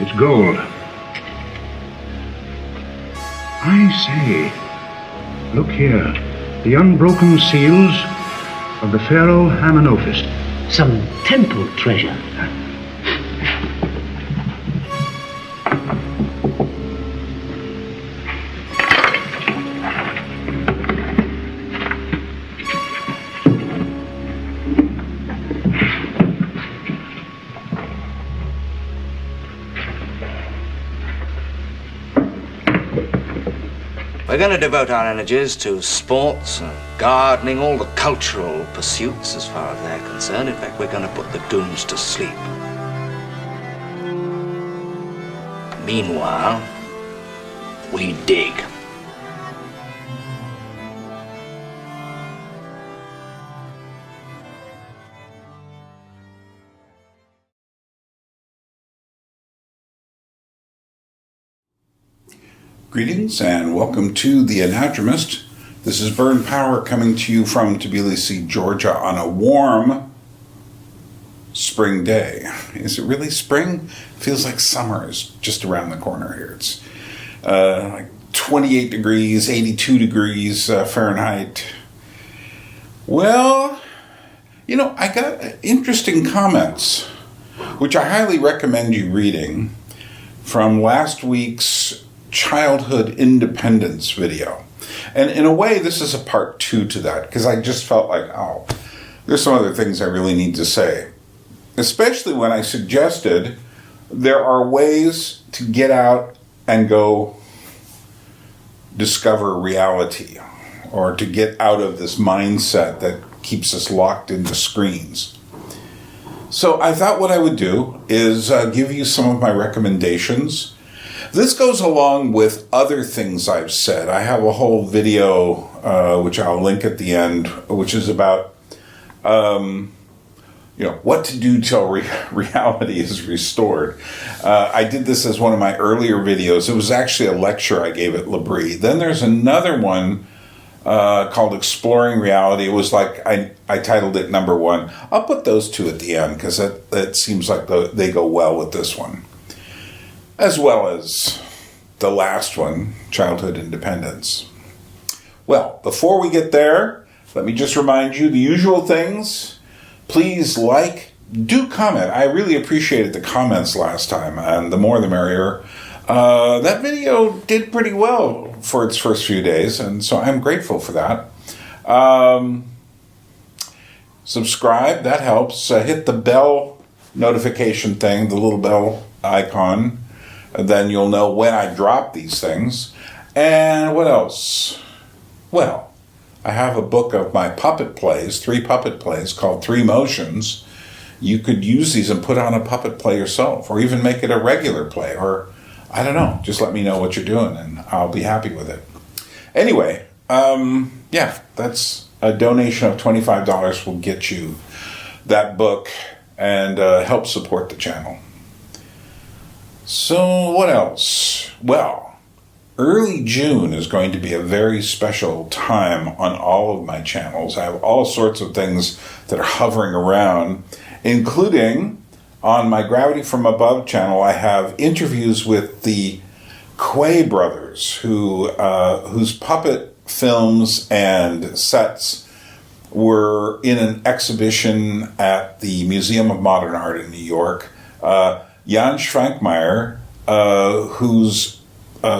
It's gold. I say, look here. The unbroken seals of the pharaoh Anadromist. Some temple treasure. We're going to devote our energies to sports and gardening, all the cultural pursuits as far as they're concerned. In fact, we're going to put the goons to sleep. Meanwhile, we dig. Greetings and welcome to the Anadromist. This is Burn Power coming to you from Tbilisi, Georgia on a warm spring day. Is it really spring? Feels like summer is just around the corner here. It's like 28 degrees, 82 degrees Fahrenheit. Well, you know, I got interesting comments, which I highly recommend you reading, from last week's childhood independence video. And in a way, this is a part 2 to that, because I just felt like, oh, there's some other things I really need to say. Especially when I suggested there are ways to get out and go discover reality, or to get out of this mindset that keeps us locked into screens. So I thought what I would do is give you some of my recommendations. This goes along with other things I've said. I have a whole video, which I'll link at the end, which is about, what to do till reality is restored. I did this as one of my earlier videos. It was actually a lecture I gave at L'Abri. Then there's another one called Exploring Reality. It was like, I titled it number 1. I'll put those two at the end because that seems like they go well with this one. As well as the last one, Childhood Independence. Well, before we get there, let me just remind you the usual things. Please do comment. I really appreciated the comments last time, and the more the merrier. That video did pretty well for its first few days, and so I'm grateful for that. Subscribe, that helps. Hit the bell notification thing, the little bell icon. And then you'll know when I drop these things. And what else? Well, I have a book of my puppet plays, 3 puppet plays called 3 Motions. You could use these and put on a puppet play yourself, or even make it a regular play, or I don't know, just let me know what you're doing and I'll be happy with it. Anyway, that's a donation of $25 will get you that book and help support the channel. So what else? Well, early June is going to be a very special time on all of my channels. I have all sorts of things that are hovering around, including on my Gravity from Above channel. I have interviews with the Quay brothers, whose puppet films and sets were in an exhibition at the Museum of Modern Art in New York. Jan Schwankmeyer, whose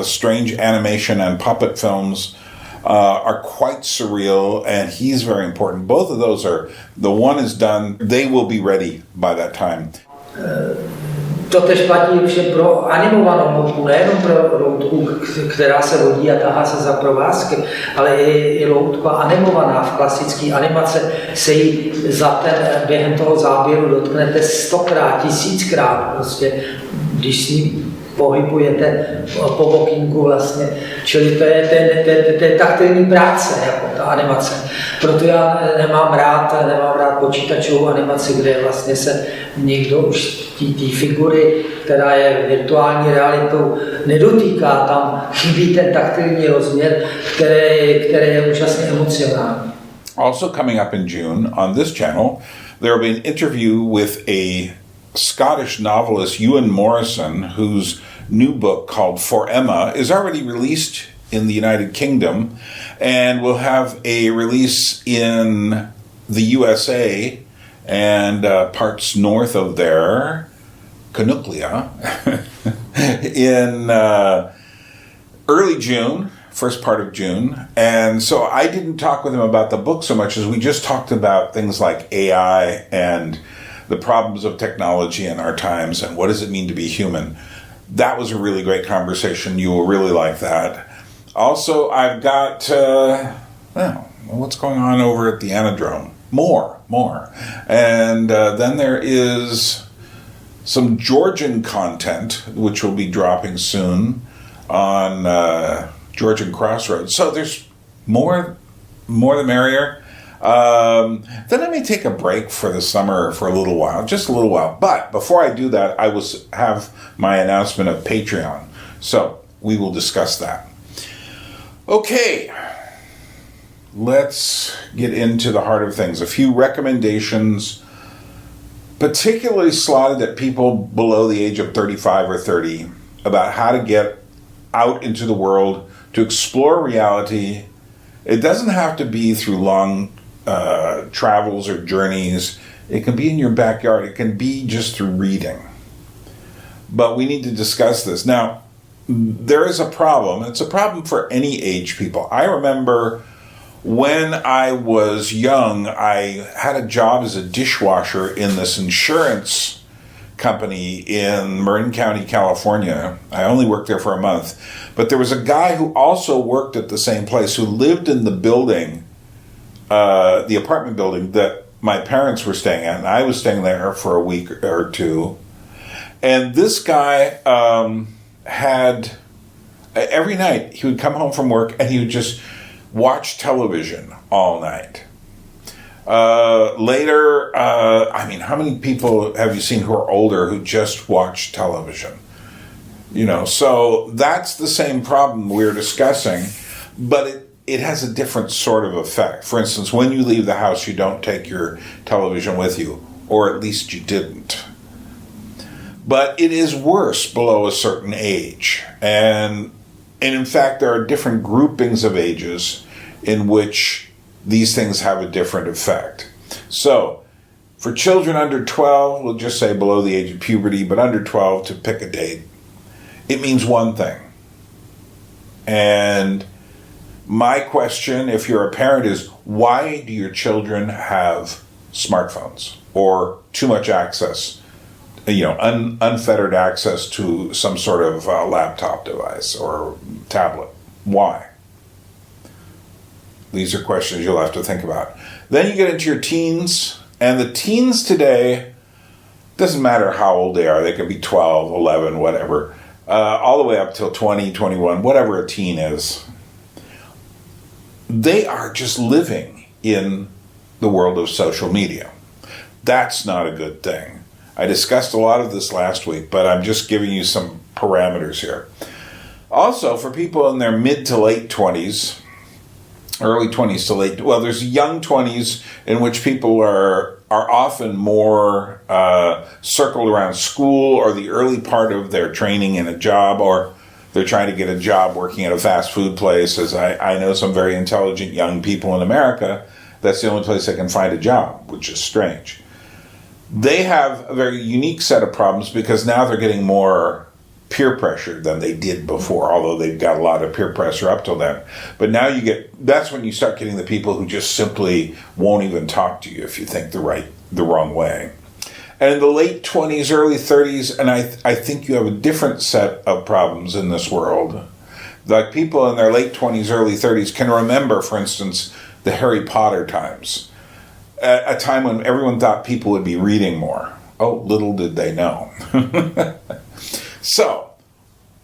strange animation and puppet films are quite surreal, and he's very important. Both of those the one is done, they will be ready by that time. To tež platí vše pro animovanou loutku, nejenom pro loutku, která se vodí a tahá se za provázky, ale i loutka animovaná v klasické animace se jí během toho záběru dotknete 100krát, 1000krát, prostě, když s ní pohybujete po okýnku vlastně. Čili to je taktilní práce, jako ta animace. Proto já nemám rád počítačovou animaci, kde vlastně se někdo už té figury, která je virtuální realitou, nedotýká. Tam chybí ten taktilní rozměr, který je úžasně emocionální. Also coming up in June on this channel, there will be an interview with a Scottish novelist Ewan Morrison, whose new book called For Emma is already released in the United Kingdom and will have a release in the USA and parts north of there, Canuclia, in early June, first part of June. And so I didn't talk with him about the book so much as we just talked about things like AI and the problems of technology in our times and what does it mean to be human. That was a really great conversation. You will really like that. Also, I've got, what's going on over at the Anadrome? More. And then there is some Georgian content, which will be dropping soon on Georgian Crossroads. So there's more the merrier. Then I may take a break for the summer for a little while, just a little while. But before I do that, I will have my announcement of Patreon. So we will discuss that. Okay, let's get into the heart of things. A few recommendations, particularly slotted at people below the age of 35 or 30, about how to get out into the world to explore reality. It doesn't have to be through long travels or journeys. It can be in your backyard. It can be just through reading. But we need to discuss this. Now, there is a problem. It's a problem for any age people. I remember when I was young, I had a job as a dishwasher in this insurance company in Marin County, California. I only worked there for a month. But there was a guy who also worked at the same place, who lived in the building, the apartment building that my parents were staying at, and I was staying there for a week or two. And this guy had, every night he would come home from work and he would just watch television all night. Later, how many people have you seen who are older who just watch television? So that's the same problem we're discussing, but it has a different sort of effect. For instance, when you leave the house, you don't take your television with you, or at least you didn't. But it is worse below a certain age. And in fact, there are different groupings of ages in which these things have a different effect. So, for children under 12, we'll just say below the age of puberty, but under 12 to pick a date, it means one thing. And my question, if you're a parent, is why do your children have smartphones or too much access, unfettered access to some sort of laptop device or tablet? Why? These are questions you'll have to think about. Then you get into your teens, and the teens today, doesn't matter how old they are, they can be 12, 11, whatever, all the way up till 20, 21, whatever a teen is. They are just living in the world of social media. That's not a good thing. I discussed a lot of this last week, but I'm just giving you some parameters here. Also, for people in their mid to late 20s, early 20s to late, there's young 20s in which people are often more circled around school or the early part of their training in a job, or they're trying to get a job working at a fast food place. As I know some very intelligent young people in America, that's the only place they can find a job, which is strange. They have a very unique set of problems because now they're getting more peer pressure than they did before, although they've got a lot of peer pressure up till then. But now that's when you start getting the people who just simply won't even talk to you if you think the wrong way. And in the late 20s, early 30s, and I think you have a different set of problems in this world. Like people in their late 20s, early 30s can remember, for instance, the Harry Potter times. A time when everyone thought people would be reading more. Oh, little did they know. So,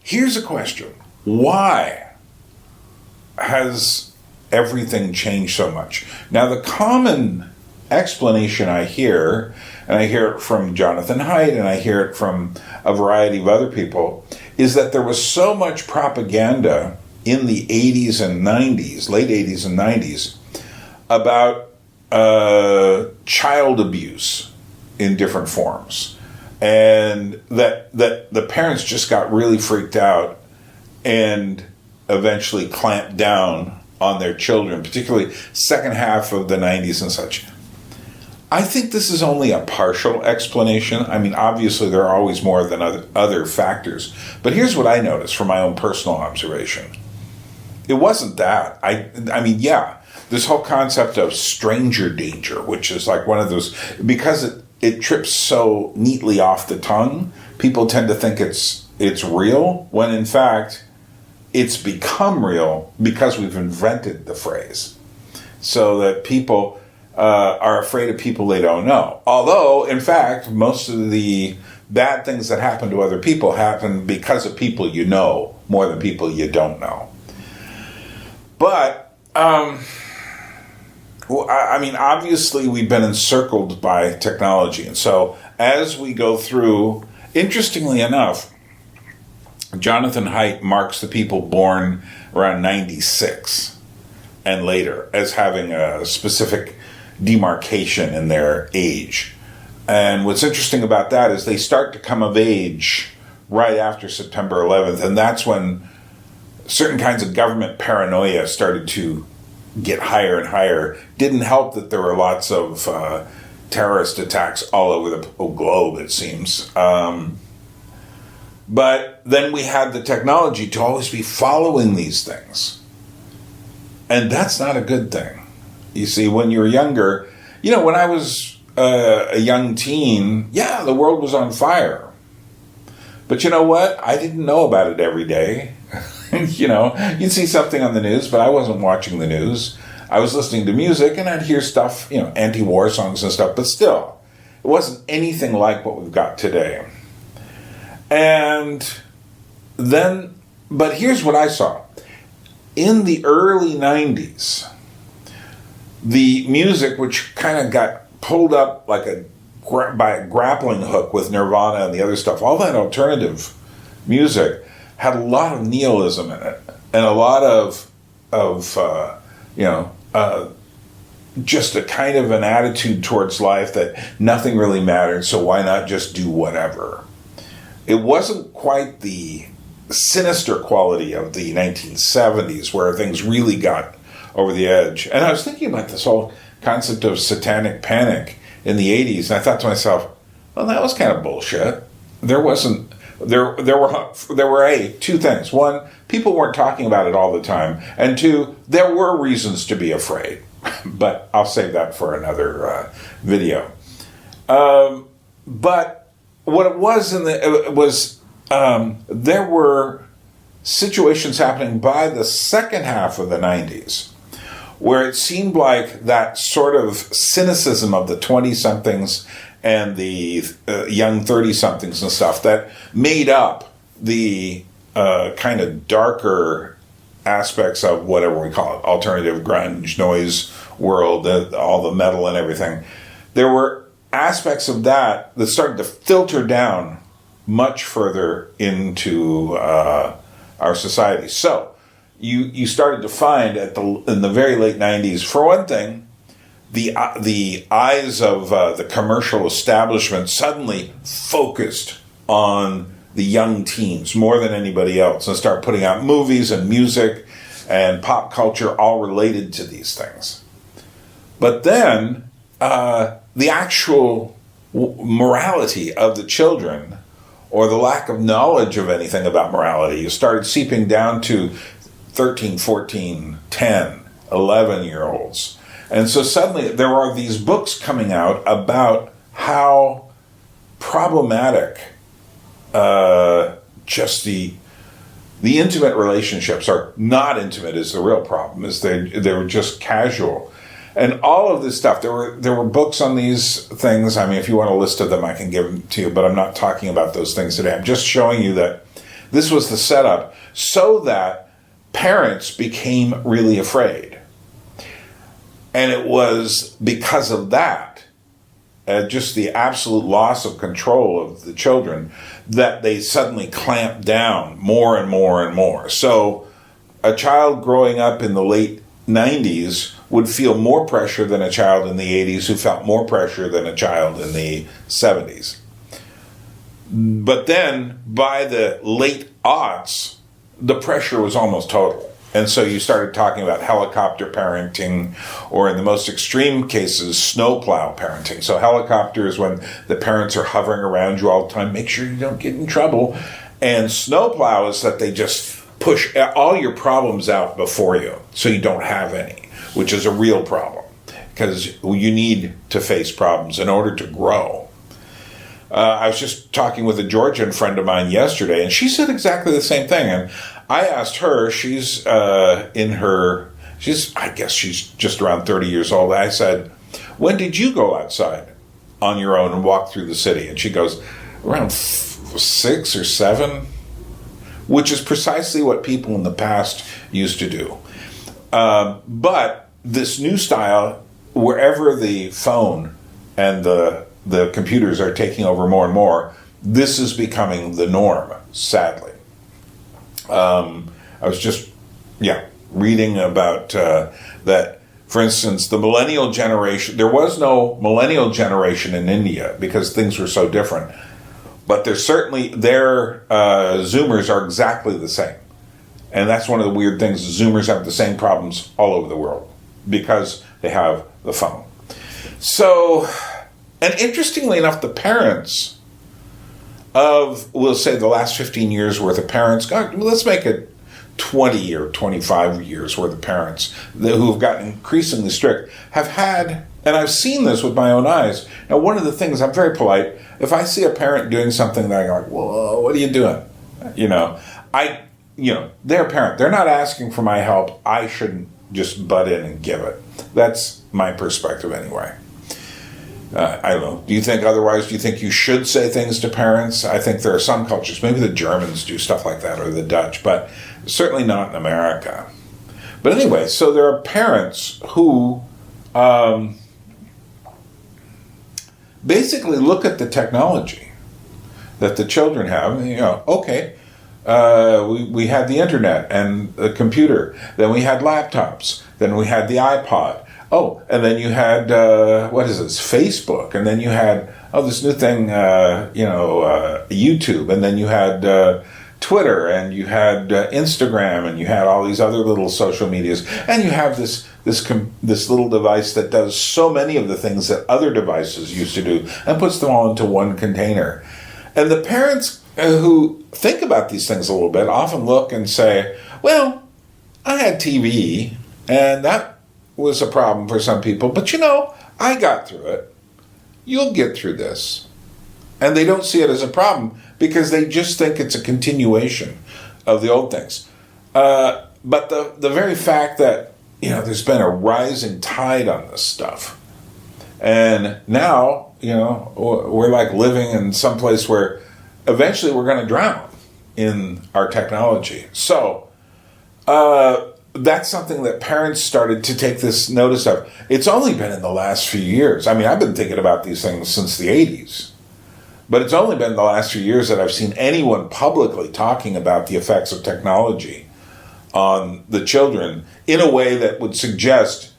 here's a question. Why has everything changed so much? Now, the common explanation I hear, and I hear it from Jonathan Haidt, and I hear it from a variety of other people, is that there was so much propaganda in the 80s and 90s, late 80s and 90s, about child abuse in different forms. and that the parents just got really freaked out and eventually clamped down on their children, particularly second half of the 90s and such. I think this is only a partial explanation. I mean, obviously there are always more than other factors. But here's what I noticed from my own personal observation. It wasn't that. I mean, yeah, this whole concept of stranger danger, which is like one of those, because it trips so neatly off the tongue, people tend to think it's real, when in fact it's become real because we've invented the phrase. So that people are afraid of people they don't know. Although, in fact, most of the bad things that happen to other people happen because of people you know more than people you don't know. But, I mean, obviously we've been encircled by technology. And so as we go through, interestingly enough, Jonathan Haidt marks the people born around 96 and later as having a specific demarcation in their age. And what's interesting about that is they start to come of age right after September 11th, and that's when certain kinds of government paranoia started to get higher and higher. Didn't help that there were lots of terrorist attacks all over the globe, it seems. But then we had the technology to always be following these things. And that's not a good thing. You see, when you're younger, you know, when I was a young teen, yeah, the world was on fire. But you know what? I didn't know about it every day. You know, you'd see something on the news, but I wasn't watching the news. I was listening to music, and I'd hear stuff, you know, anti-war songs and stuff, but still, it wasn't anything like what we've got today. And then, but here's what I saw. In the early 90s, the music, which kind of got pulled up like by a grappling hook with Nirvana and the other stuff, all that alternative music had a lot of nihilism in it, and a lot of just a kind of an attitude towards life that nothing really mattered, so why not just do whatever? It wasn't quite the sinister quality of the 1970s where things really got over the edge. And I was thinking about this whole concept of satanic panic in the 80s, and I thought to myself, well, that was kind of bullshit. There were two things. One, people weren't talking about it all the time, and two, there were reasons to be afraid. But I'll save that for another video. But what it was there were situations happening by the second half of the 90s where it seemed like that sort of cynicism of the 20-somethings and the young 30-somethings and stuff that made up the kind of darker aspects of whatever we call it, alternative grunge, noise world, all the metal and everything. There were aspects of that started to filter down much further into our society. So you started to find in the very late 90s, for one thing, the eyes of the commercial establishment suddenly focused on the young teens more than anybody else, and start putting out movies and music and pop culture all related to these things. But then the actual morality of the children, or the lack of knowledge of anything about morality, started seeping down to 13, 14, 10, 11-year-olds. And so suddenly there are these books coming out about how problematic just the intimate relationships are. Not intimate is the real problem, is they were just casual. And all of this stuff, there were books on these things. I mean, if you want a list of them, I can give them to you, but I'm not talking about those things today. I'm just showing you that this was the setup so that parents became really afraid. And it was because of that, just the absolute loss of control of the children, that they suddenly clamped down more and more and more. So a child growing up in the late 90s would feel more pressure than a child in the 80s who felt more pressure than a child in the 70s. But then by the late aughts, the pressure was almost total. And so you started talking about helicopter parenting, or in the most extreme cases, snowplow parenting. So helicopter is when the parents are hovering around you all the time, make sure you don't get in trouble. And snowplow is that they just push all your problems out before you, so you don't have any, which is a real problem, because you need to face problems in order to grow. I was just talking with a Georgian friend of mine yesterday, and she said exactly the same thing. And I asked her, I guess she's just around 30 years old. I said, when did you go outside on your own and walk through the city? And she goes, around 6 or 7, which is precisely what people in the past used to do. But this new style, wherever the phone and the computers are taking over more and more, this is becoming the norm, sadly. I was just, reading about that, for instance, the millennial generation, there was no millennial generation in India because things were so different. But there's certainly, their Zoomers are exactly the same. And that's one of the weird things. Zoomers have the same problems all over the world because they have the phone. So, and interestingly enough, the parents of, we'll say, the last 15 years worth of parents, let's make it 20 or 25 years worth of parents who have gotten increasingly strict, have had, and I've seen this with my own eyes. Now, one of the things, I'm very polite, if I see a parent doing something that I'm like, whoa, what are you doing? They're a parent. They're not asking for my help. I shouldn't just butt in and give it. That's my perspective anyway. I don't know. Do you think otherwise? Do you think you should say things to parents? I think there are some cultures, maybe the Germans do stuff like that, or the Dutch, but certainly not in America. But anyway, so there are parents who basically look at the technology that the children have, and, we had the internet and the computer, then we had laptops, then we had the iPod. Oh, and then you had, Facebook, and then you had, this new thing, YouTube, and then you had Twitter, and you had Instagram, and you had all these other little social medias, and you have this little device that does so many of the things that other devices used to do, and puts them all into one container. And the parents who think about these things a little bit often look and say, well, I had TV, and that was a problem for some people, but I got through it. You'll get through this. And they don't see it as a problem because they just think it's a continuation of the old things. But the very fact that, there's been a rising tide on this stuff. And now, we're like living in some place where eventually we're going to drown in our technology. So, that's something that parents started to take this notice of. It's only been in the last few years. I mean, I've been thinking about these things since the 80s. But it's only been the last few years that I've seen anyone publicly talking about the effects of technology on the children in a way that would suggest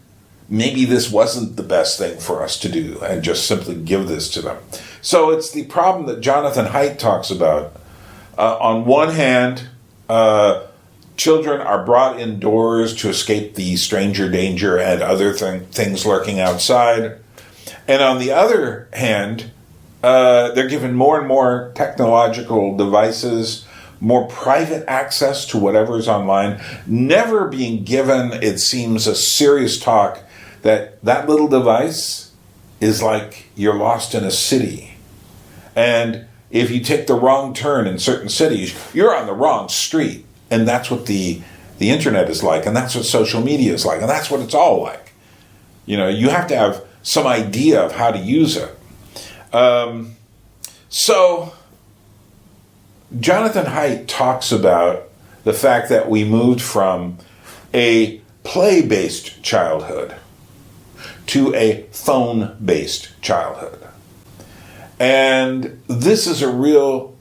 maybe this wasn't the best thing for us to do and just simply give this to them. So it's the problem that Jonathan Haidt talks about. On one hand, children are brought indoors to escape the stranger danger and other things lurking outside. And on the other hand, they're given more and more technological devices, more private access to whatever's online, never being given, it seems, a serious talk that little device is like you're lost in a city. And if you take the wrong turn in certain cities, you're on the wrong street. And that's what the internet is like, and that's what social media is like, and that's what it's all like. You have to have some idea of how to use it. So Jonathan Haidt talks about the fact that we moved from a play-based childhood to a phone-based childhood. And this is a real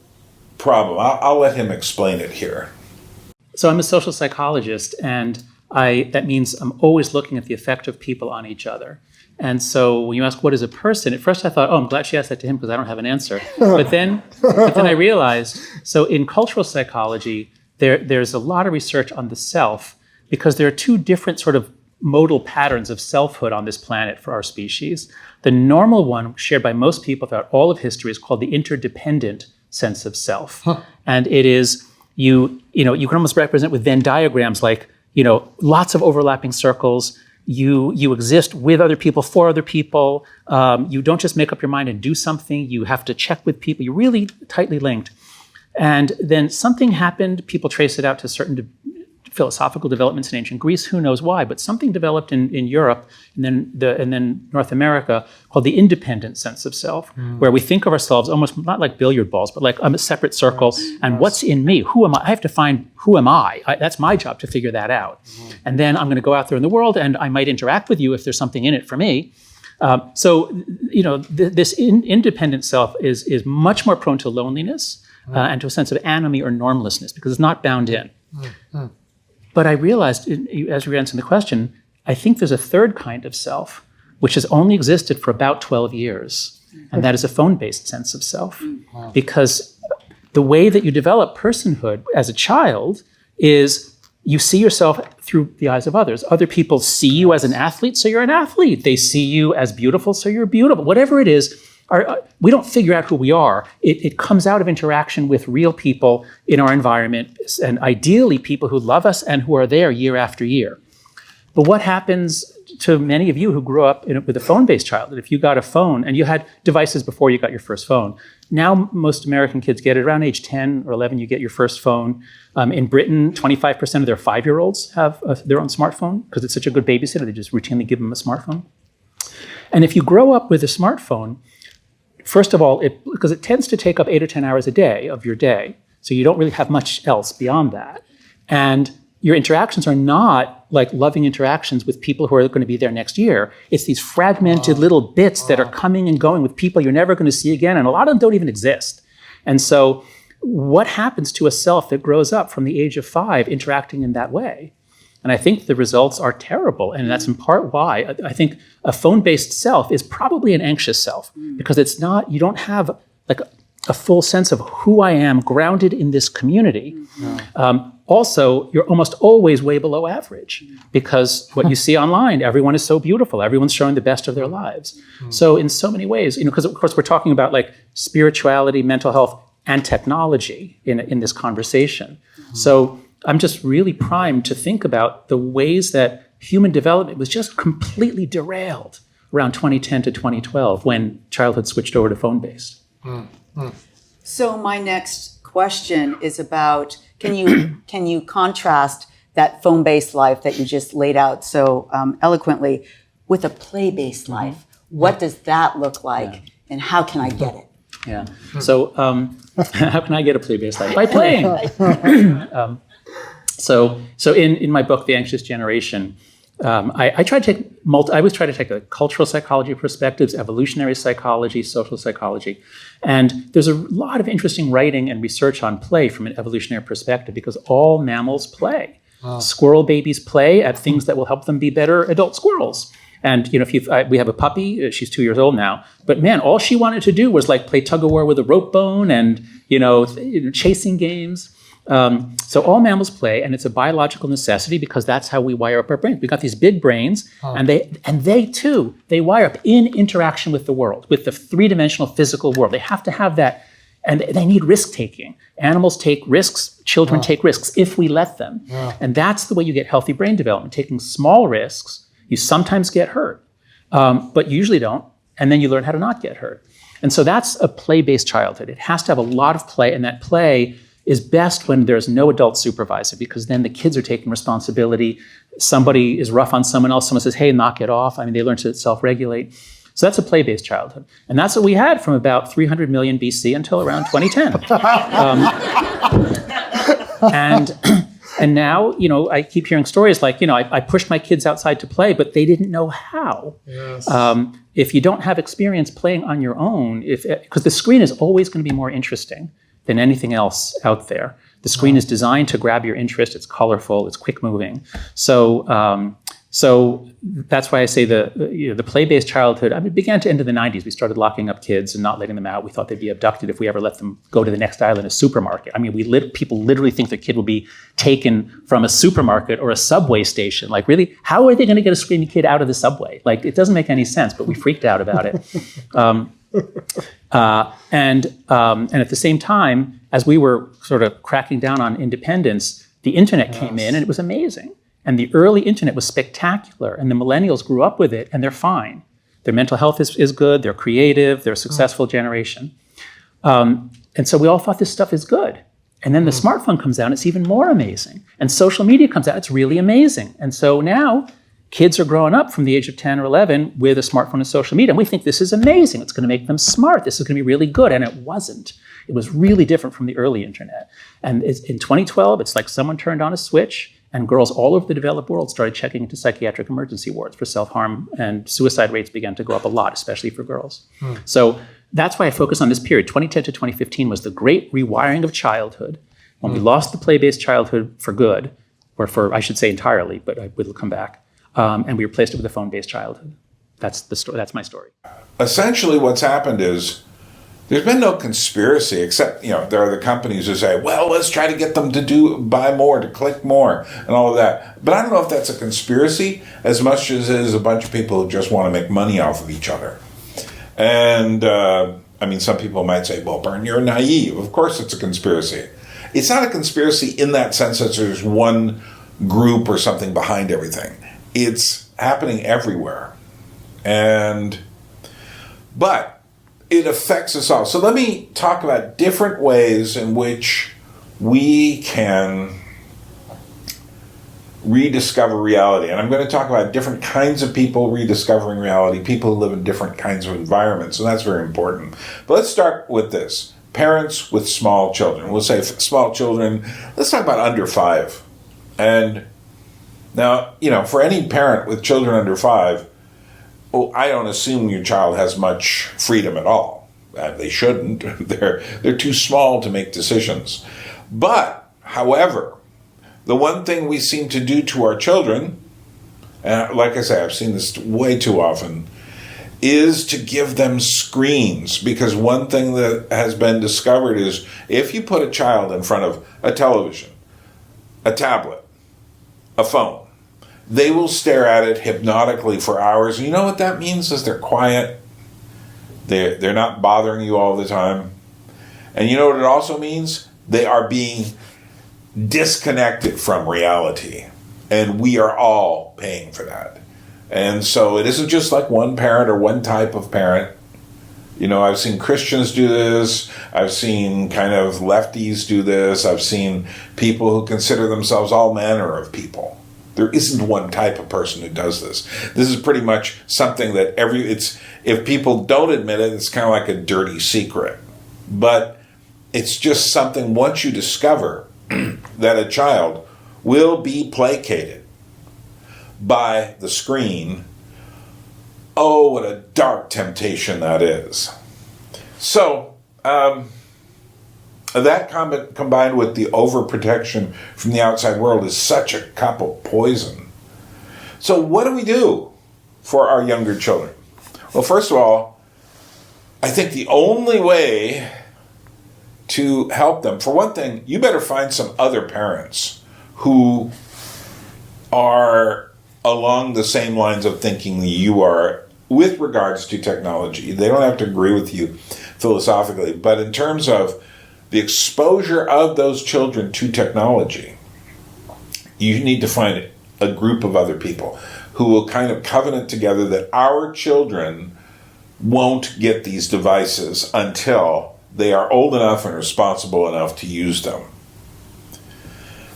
problem. I'll let him explain it here. So I'm a social psychologist, and that means I'm always looking at the effect of people on each other. And so when you ask what is a person, at first I thought, oh, I'm glad she asked that to him because I don't have an answer. But then I realized, so in cultural psychology, there's a lot of research on the self because there are two different sort of modal patterns of selfhood on this planet for our species. The normal one, shared by most people throughout all of history, is called the interdependent sense of self. And it is, you can almost represent with Venn diagrams like, lots of overlapping circles. You exist with other people, for other people. You don't just make up your mind and do something. You have to check with people. You're really tightly linked. And then something happened. People trace it out to certain philosophical developments in ancient Greece. Who knows why? But something developed in Europe and then North America called the independent sense of self, where we think of ourselves almost not like billiard balls, but like I'm a separate circle. And what's in me? Who am I? I have to find who am I? That's my job to figure that out. And then I'm going to go out there in the world, and I might interact with you if there's something in it for me. This independent self is much more prone to loneliness and to a sense of anomie or normlessness because it's not bound in. But I realized, as we were answering the question, I think there's a third kind of self, which has only existed for about 12 years, and that is a phone-based sense of self. Because the way that you develop personhood as a child is you see yourself through the eyes of others. Other people see you as an athlete, so you're an athlete. They see you as beautiful, so you're beautiful. Whatever it is, we don't figure out who we are. It comes out of interaction with real people in our environment, and ideally people who love us and who are there year after year. But what happens to many of you who grew up with a phone-based childhood? If you got a phone, and you had devices before you got your first phone. Now most American kids get it around age 10 or 11, you get your first phone. In Britain, 25% of their 5-year-olds have their own smartphone because it's such a good babysitter, they just routinely give them a smartphone. And if you grow up with a smartphone, first of all, because it tends to take up 8 or 10 hours a day of your day, so you don't really have much else beyond that. And your interactions are not like loving interactions with people who are going to be there next year. It's these fragmented little bits that are coming and going with people you're never going to see again, and a lot of them don't even exist. And so what happens to a self that grows up from the age of 5 interacting in that way? And I think the results are terrible. And that's in part why I think a phone-based self is probably an anxious self, because you don't have like a full sense of who I am grounded in this community. Also, you're almost always way below average because what you see online, everyone is so beautiful. Everyone's showing the best of their lives. So in so many ways, because of course we're talking about like spirituality, mental health, and technology in this conversation. So I'm just really primed to think about the ways that human development was just completely derailed around 2010 to 2012 when childhood switched over to phone-based. So my next question is about, can you contrast that phone-based life that you just laid out so eloquently with a play-based life? What does that look like, and how can I get it? Yeah. So how can I get a play-based life? By playing. So in my book, The Anxious Generation, I always try to take a cultural psychology perspectives, evolutionary psychology, social psychology. And there's a lot of interesting writing and research on play from an evolutionary perspective because all mammals play. Squirrel babies play at things that will help them be better adult squirrels. And we have a puppy, she's 2 years old now, but man, all she wanted to do was like play tug of war with a rope bone and chasing games. So all mammals play, and it's a biological necessity because that's how we wire up our brains. We've got these big brains, and they too wire up in interaction with the world, with the three-dimensional physical world. They have to have that, and they need risk-taking. Animals take risks, children take risks if we let them. And that's the way you get healthy brain development, taking small risks. You sometimes get hurt, but you usually don't, and then you learn how to not get hurt. And so that's a play-based childhood. It has to have a lot of play, and that play is best when there's no adult supervisor because then the kids are taking responsibility. Somebody is rough on someone else. Someone says, hey, knock it off. They learn to self-regulate. So that's a play-based childhood. And that's what we had from about 300 million BC until around 2010. And now, I keep hearing stories like, I pushed my kids outside to play, but they didn't know how. Yes. If you don't have experience playing on your own, because the screen is always going to be more interesting than anything else out there. The screen is designed to grab your interest. It's colorful. It's quick moving. So So that's why I say the play-based childhood, I mean, it began to end in the 90s. We started locking up kids and not letting them out. We thought they'd be abducted if we ever let them go to the next aisle in a supermarket. I mean, people literally think their kid will be taken from a supermarket or a subway station. Like, really, how are they going to get a screaming kid out of the subway? Like, it doesn't make any sense, but we freaked out about it. And at the same time, as we were sort of cracking down on independence, the internet came in and it was amazing. And the early internet was spectacular, and the millennials grew up with it, and they're fine. Their mental health is good, they're creative, they're a successful generation. And so we all thought this stuff is good. And then the smartphone comes out, it's even more amazing. And social media comes out, it's really amazing. And so now kids are growing up from the age of 10 or 11 with a smartphone and social media, and we think this is amazing, it's gonna make them smart, this is gonna be really good, and it wasn't. It was really different from the early internet. And in 2012, it's like someone turned on a switch, and girls all over the developed world started checking into psychiatric emergency wards for self-harm, and suicide rates began to go up a lot, especially for girls. So that's why I focus on this period. 2010 to 2015 was the great rewiring of childhood, when we lost the play-based childhood for good, or for, I should say entirely, but I will come back, and we replaced it with a phone-based childhood. That's the story. That's my story. Essentially what's happened is there's been no conspiracy, except, there are the companies who say, well, let's try to get them to buy more, to click more, and all of that. But I don't know if that's a conspiracy as much as it is a bunch of people who just want to make money off of each other. And, some people might say, well, Bern, you're naive. Of course it's a conspiracy. It's not a conspiracy in that sense that there's one group or something behind everything. It's happening everywhere. But it affects us all. So let me talk about different ways in which we can rediscover reality. And I'm going to talk about different kinds of people rediscovering reality, people who live in different kinds of environments, and that's very important. But let's start with this. Parents with small children. We'll say small children, let's talk about under 5. And now, for any parent with children under 5, well, I don't assume your child has much freedom at all. They shouldn't. They're too small to make decisions. But, however, the one thing we seem to do to our children, and like I say, I've seen this way too often, is to give them screens. Because one thing that has been discovered is if you put a child in front of a television, a tablet, a phone, they will stare at it hypnotically for hours. And you know what that means is they're quiet. They're not bothering you all the time. And you know what it also means? They are being disconnected from reality. And we are all paying for that. And so it isn't just like one parent or one type of parent. I've seen Christians do this. I've seen kind of lefties do this. I've seen people who consider themselves all manner of people. There isn't one type of person who does this. This is pretty much something that if people don't admit it, it's kind of like a dirty secret. But it's just something, once you discover that a child will be placated by the screen, oh, what a dark temptation that is. So, that combined with the overprotection from the outside world is such a cup of poison. So what do we do for our younger children? Well, first of all, I think the only way to help them, for one thing, you better find some other parents who are along the same lines of thinking that you are with regards to technology. They don't have to agree with you philosophically, but in terms of the exposure of those children to technology, you need to find a group of other people who will kind of covenant together that our children won't get these devices until they are old enough and responsible enough to use them.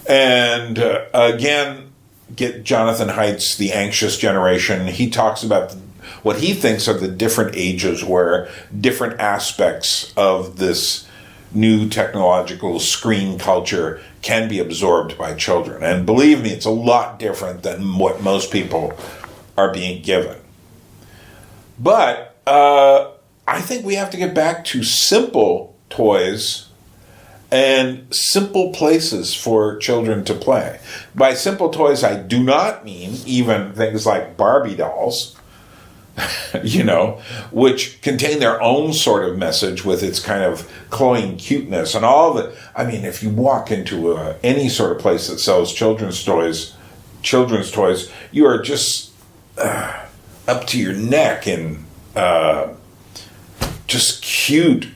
And again, get Jonathan Haidt's The Anxious Generation. He talks about what he thinks are the different ages where different aspects of this new technological screen culture can be absorbed by children. And believe me, it's a lot different than what most people are being given. But I think we have to get back to simple toys and simple places for children to play. By simple toys, I do not mean even things like Barbie dolls, which contain their own sort of message with its kind of cloying cuteness and all the. I mean, if you walk into any sort of place that sells children's toys, you are just up to your neck in just cute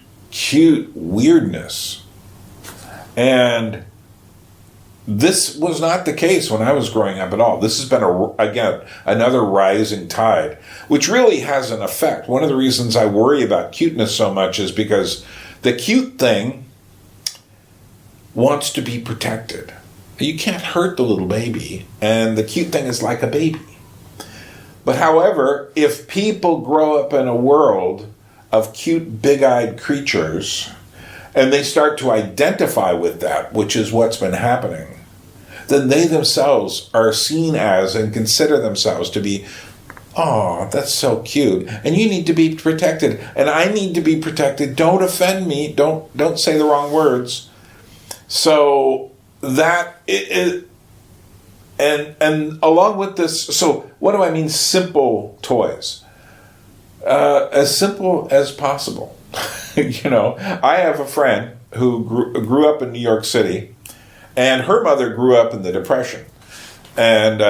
weirdness. And this was not the case when I was growing up at all. This has been, again, another rising tide, which really has an effect. One of the reasons I worry about cuteness so much is because the cute thing wants to be protected. You can't hurt the little baby, and the cute thing is like a baby. But however, if people grow up in a world of cute, big-eyed creatures, and they start to identify with that, which is what's been happening, then they themselves are seen as and consider themselves to be, oh, that's so cute, and you need to be protected, and I need to be protected. Don't offend me. Don't say the wrong words. So that is, and along with this, so what do I mean simple toys? As simple as possible. I have a friend who grew up in New York City, and her mother grew up in the Depression. And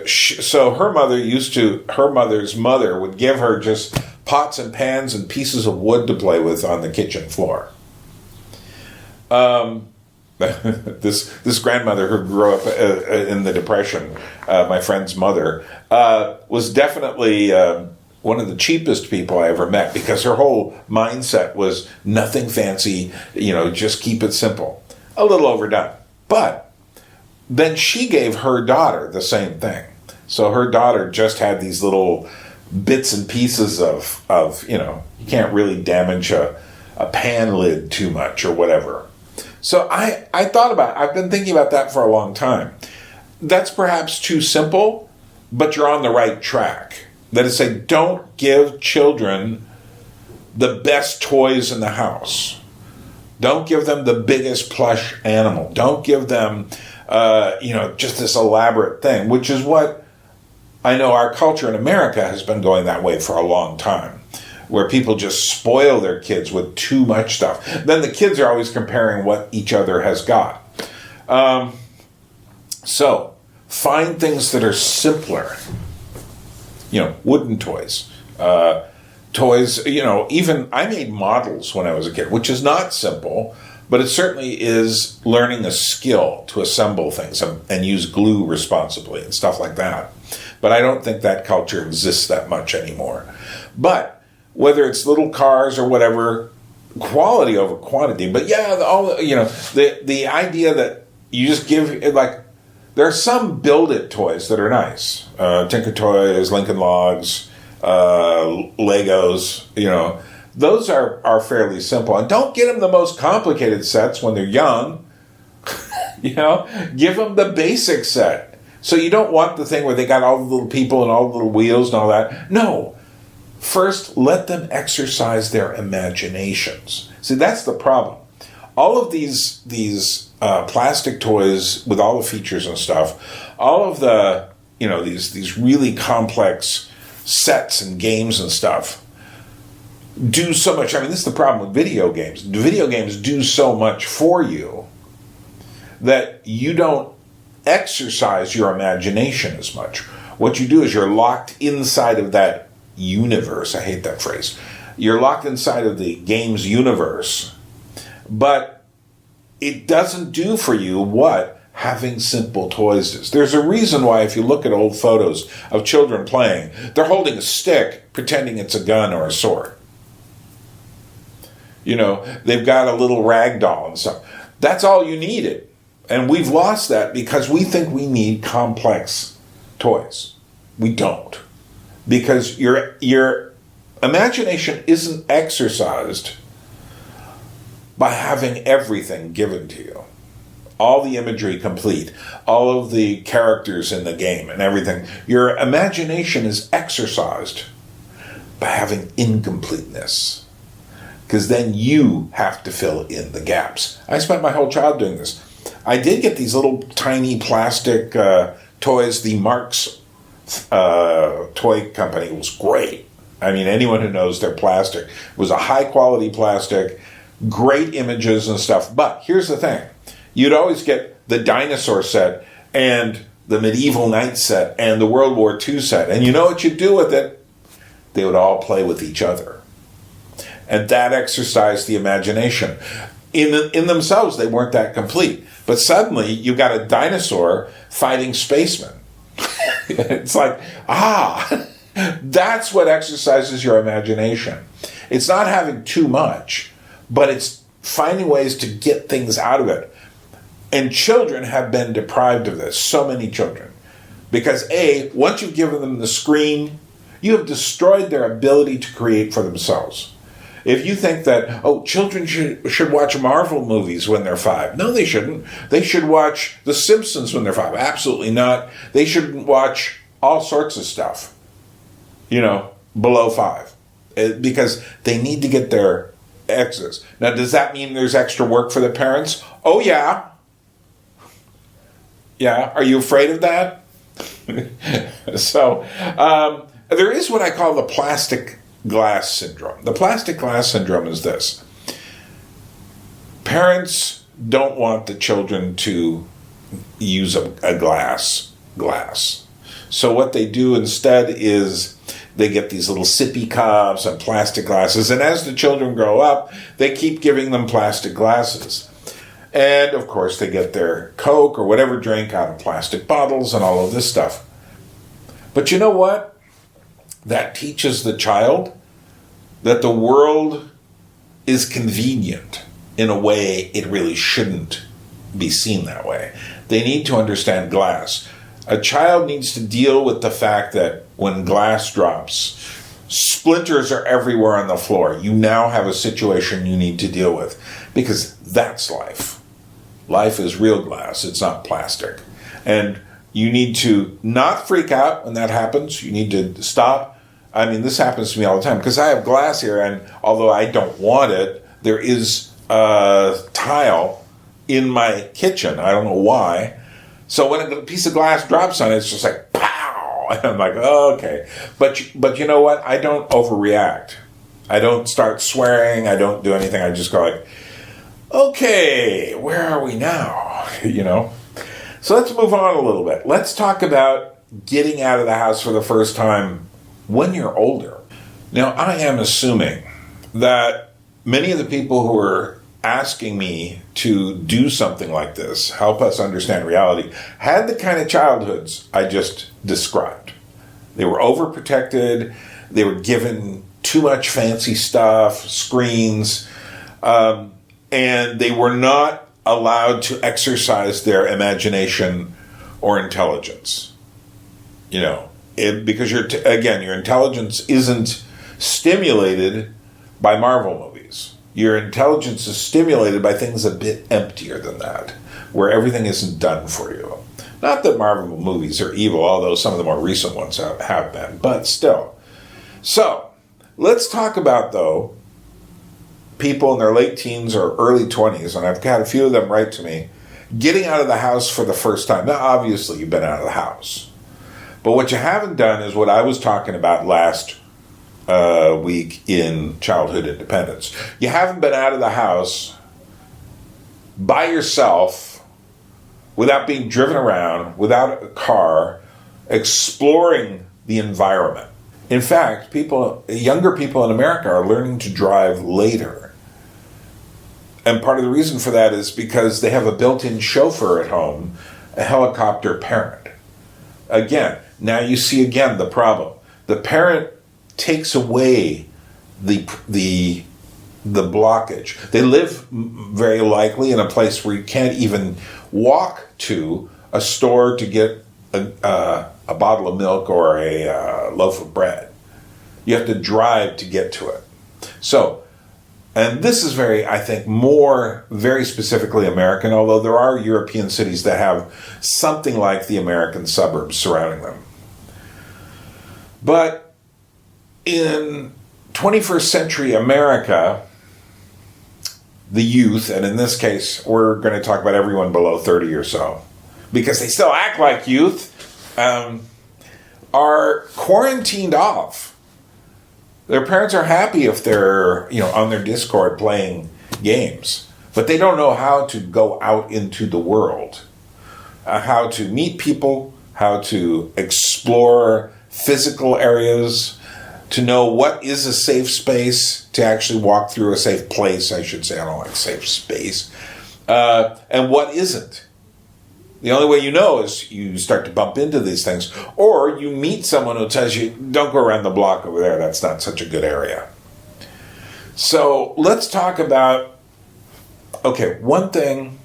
so her mother's mother would give her just pots and pans and pieces of wood to play with on the kitchen floor. This grandmother who grew up in the Depression, my friend's mother, was definitely one of the cheapest people I ever met, because her whole mindset was nothing fancy, just keep it simple. A little overdone. But then she gave her daughter the same thing. So her daughter just had these little bits and pieces of you can't really damage a pan lid too much or whatever. So I've been thinking about that for a long time. That's perhaps too simple, but you're on the right track. That is to say, don't give children the best toys in the house. Don't give them the biggest plush animal. Don't give them, just this elaborate thing, which is what I know our culture in America has been going that way for a long time, where people just spoil their kids with too much stuff. Then the kids are always comparing what each other has got. So find things that are simpler. Wooden toys. Toys, even I made models when I was a kid, which is not simple, but it certainly is learning a skill to assemble things and use glue responsibly and stuff like that. But I don't think that culture exists that much anymore. But whether it's little cars or whatever, quality over quantity. But yeah, the idea that you just give, like, there are some build-it toys that are nice. Tinker Toys, Lincoln Logs, Legos, those are fairly simple. And don't get them the most complicated sets when they're young. Give them the basic set. So you don't want the thing where they got all the little people and all the little wheels and all that. No. First, let them exercise their imaginations. See, that's the problem. All of these plastic toys with all the features and stuff, all of the, these really complex sets and games and stuff do so much. I mean, this is the problem with video games. Video games do so much for you that you don't exercise your imagination as much. What you do is you're locked inside of that universe. I hate that phrase. You're locked inside of the game's universe, but it doesn't do for you what having simple toys does. There's a reason why, if you look at old photos of children playing, they're holding a stick pretending it's a gun or a sword. They've got a little rag doll and stuff. That's all you needed. And we've lost that because we think we need complex toys. We don't. Because your imagination isn't exercised by having everything given to you. All the imagery complete, all of the characters in the game and everything. Your imagination is exercised by having incompleteness. because then you have to fill in the gaps. I spent my whole childhood doing this. I did get these little tiny plastic toys. The Marx toy company was great. I mean, anyone who knows their plastic, it was a high quality plastic, great images and stuff. But here's the thing. You'd always get the dinosaur set and the medieval knight set and the World War II set. And you know what you'd do with it? They would all play with each other. And that exercised the imagination. In themselves, they weren't that complete. But suddenly, you got a dinosaur fighting spacemen. It's like, that's what exercises your imagination. It's not having too much, but it's finding ways to get things out of it. And children have been deprived of this, so many children. Because once you've given them the screen, you have destroyed their ability to create for themselves. If you think that, children should watch Marvel movies when they're 5. No, they shouldn't. They should watch The Simpsons when they're 5. Absolutely not. They shouldn't watch all sorts of stuff, below 5. Because they need to get their X's. Now, does that mean there's extra work for the parents? Oh, yeah. Yeah, are you afraid of that? So, there is what I call the plastic glass syndrome. The plastic glass syndrome is this. Parents don't want the children to use a glass. So what they do instead is they get these little sippy cups and plastic glasses, and as the children grow up, they keep giving them plastic glasses. And, of course, they get their Coke or whatever drink out of plastic bottles and all of this stuff. But you know what? That teaches the child that the world is convenient in a way it really shouldn't be seen that way. They need to understand glass. A child needs to deal with the fact that when glass drops, splinters are everywhere on the floor. You now have a situation you need to deal with, because that's life. Life is real glass. It's not plastic. And you need to not freak out when that happens. You need to stop. I mean, this happens to me all the time because I have glass here, and although I don't want it, there is a tile in my kitchen. I don't know why. So when a piece of glass drops on it, it's just like, pow! And I'm like, oh, okay. But you know what? I don't overreact. I don't start swearing. I don't do anything. I just go like, okay, where are we now? So let's move on a little bit. Let's talk about getting out of the house for the first time when you're older. Now, I am assuming that many of the people who are asking me to do something like this, help us understand reality, had the kind of childhoods I just described. They were overprotected. They were given too much fancy stuff, screens, and they were not allowed to exercise their imagination or intelligence. Because your intelligence isn't stimulated by Marvel movies. Your intelligence is stimulated by things a bit emptier than that, where everything isn't done for you. Not that Marvel movies are evil, although some of the more recent ones have been, but still. So, let's talk about, though, people in their late teens or early 20s, and I've had a few of them write to me, getting out of the house for the first time. Now, obviously, you've been out of the house. But what you haven't done is what I was talking about last week in Childhood Independence. You haven't been out of the house by yourself, without being driven around, without a car, exploring the environment. In fact, younger people in America are learning to drive later. And part of the reason for that is because they have a built-in chauffeur at home, a helicopter parent. Again, now you see the problem. The parent takes away the blockage. They live very likely in a place where you can't even walk to a store to get a bottle of milk or a loaf of bread. You have to drive to get to it. So, and this is very specifically American, although there are European cities that have something like the American suburbs surrounding them. But in 21st century America, the youth, and in this case, we're going to talk about everyone below 30 or so, because they still act like youth, are quarantined off. Their parents are happy if they're, on their Discord playing games, but they don't know how to go out into the world, how to meet people, how to explore physical areas, to know what is a safe space, to actually walk through a safe place, I should say. I don't like safe space. And what isn't. The only way you know is you start to bump into these things, or you meet someone who tells you, don't go around the block over there, that's not such a good area. So let's talk about, one thing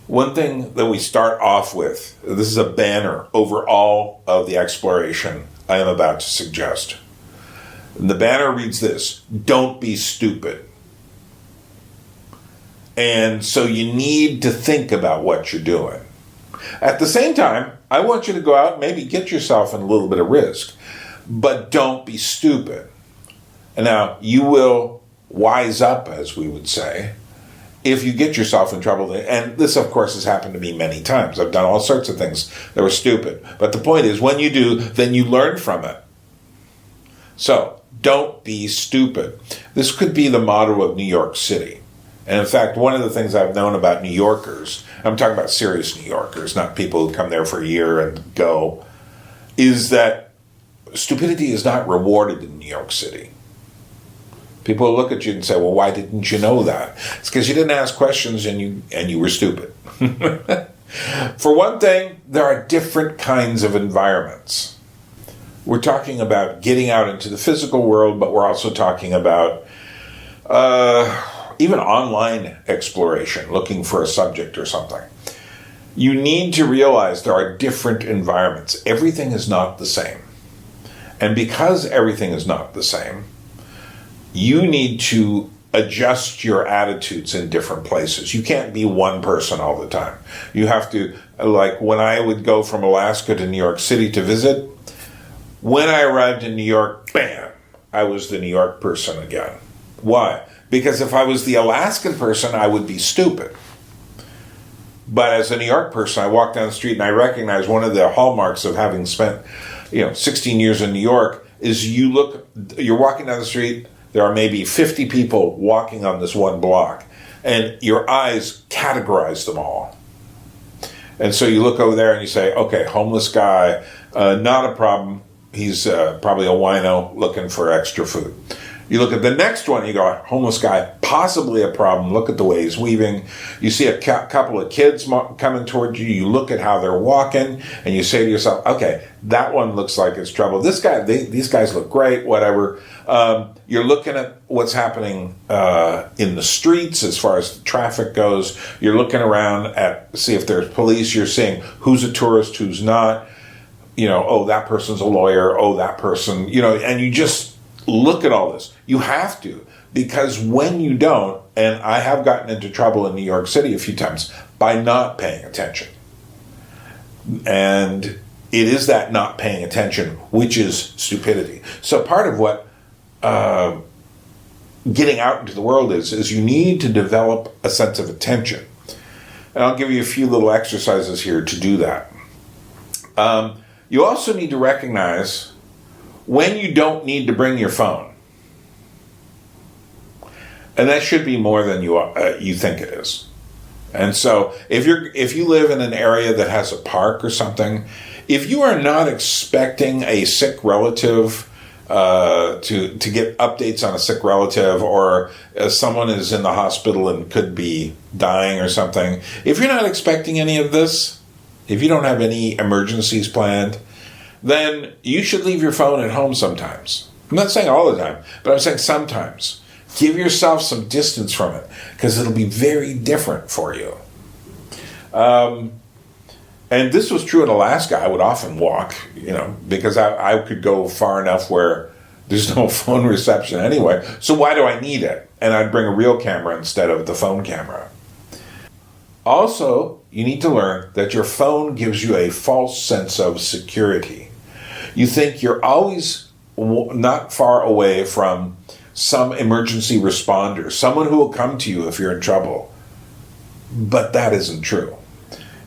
that we start off with, this is a banner over all of the exploration I am about to suggest. And the banner reads this: don't be stupid. And so you need to think about what you're doing. At the same time, I want you to go out and maybe get yourself in a little bit of risk, but don't be stupid. And now you will wise up, as we would say, if you get yourself in trouble. And this, of course, has happened to me many times. I've done all sorts of things that were stupid. But the point is, when you do, then you learn from it. So, don't be stupid. This could be the motto of New York City. And in fact, one of the things I've known about New Yorkers, I'm talking about serious New Yorkers, not people who come there for a year and go, is that stupidity is not rewarded in New York City. People look at you and say, well, why didn't you know that? It's because you didn't ask questions and you were stupid. For one thing, there are different kinds of environments. We're talking about getting out into the physical world, but we're also talking about even online exploration, looking for a subject or something. You need to realize there are different environments. Everything is not the same. And because everything is not the same, you need to adjust your attitudes in different places. You can't be one person all the time. You have to, like when I would go from Alaska to New York City to visit, when I arrived in New York, bam, I was the New York person again. Why? Because if I was the Alaskan person, I would be stupid. But as a New York person, I walk down the street and I recognize one of the hallmarks of having spent, 16 years in New York is you're walking down the street, there are maybe 50 people walking on this one block, and your eyes categorize them all. And so you look over there and you say, okay, homeless guy, not a problem. He's probably a wino looking for extra food. You look at the next one, you go, homeless guy, possibly a problem. Look at the way he's weaving. You see a couple of kids coming towards you. You look at how they're walking, and you say to yourself, okay, that one looks like it's trouble. This guy, these guys look great, whatever. You're looking at what's happening in the streets as far as the traffic goes. You're looking around at see if there's police. You're seeing who's a tourist, who's not. Oh, that person's a lawyer. Oh, that person, and you just look at all this. You have to, because when you don't, and I have gotten into trouble in New York City a few times by not paying attention. And it is that not paying attention, which is stupidity. So part of what getting out into the world is you need to develop a sense of attention. And I'll give you a few little exercises here to do that. You also need to recognize when you don't need to bring your phone. And that should be more than you think it is. And so if you live in an area that has a park or something, if you are not expecting a sick relative to get updates on a sick relative, or someone is in the hospital and could be dying or something, if you're not expecting any of this, if you don't have any emergencies planned, then you should leave your phone at home sometimes. I'm not saying all the time, but I'm saying sometimes. Give yourself some distance from it, because it'll be very different for you. And this was true in Alaska. I would often walk, because I could go far enough where there's no phone reception anyway. So why do I need it? And I'd bring a real camera instead of the phone camera. Also, you need to learn that your phone gives you a false sense of security. You think you're always not far away from some emergency responder, someone who will come to you if you're in trouble. But that isn't true.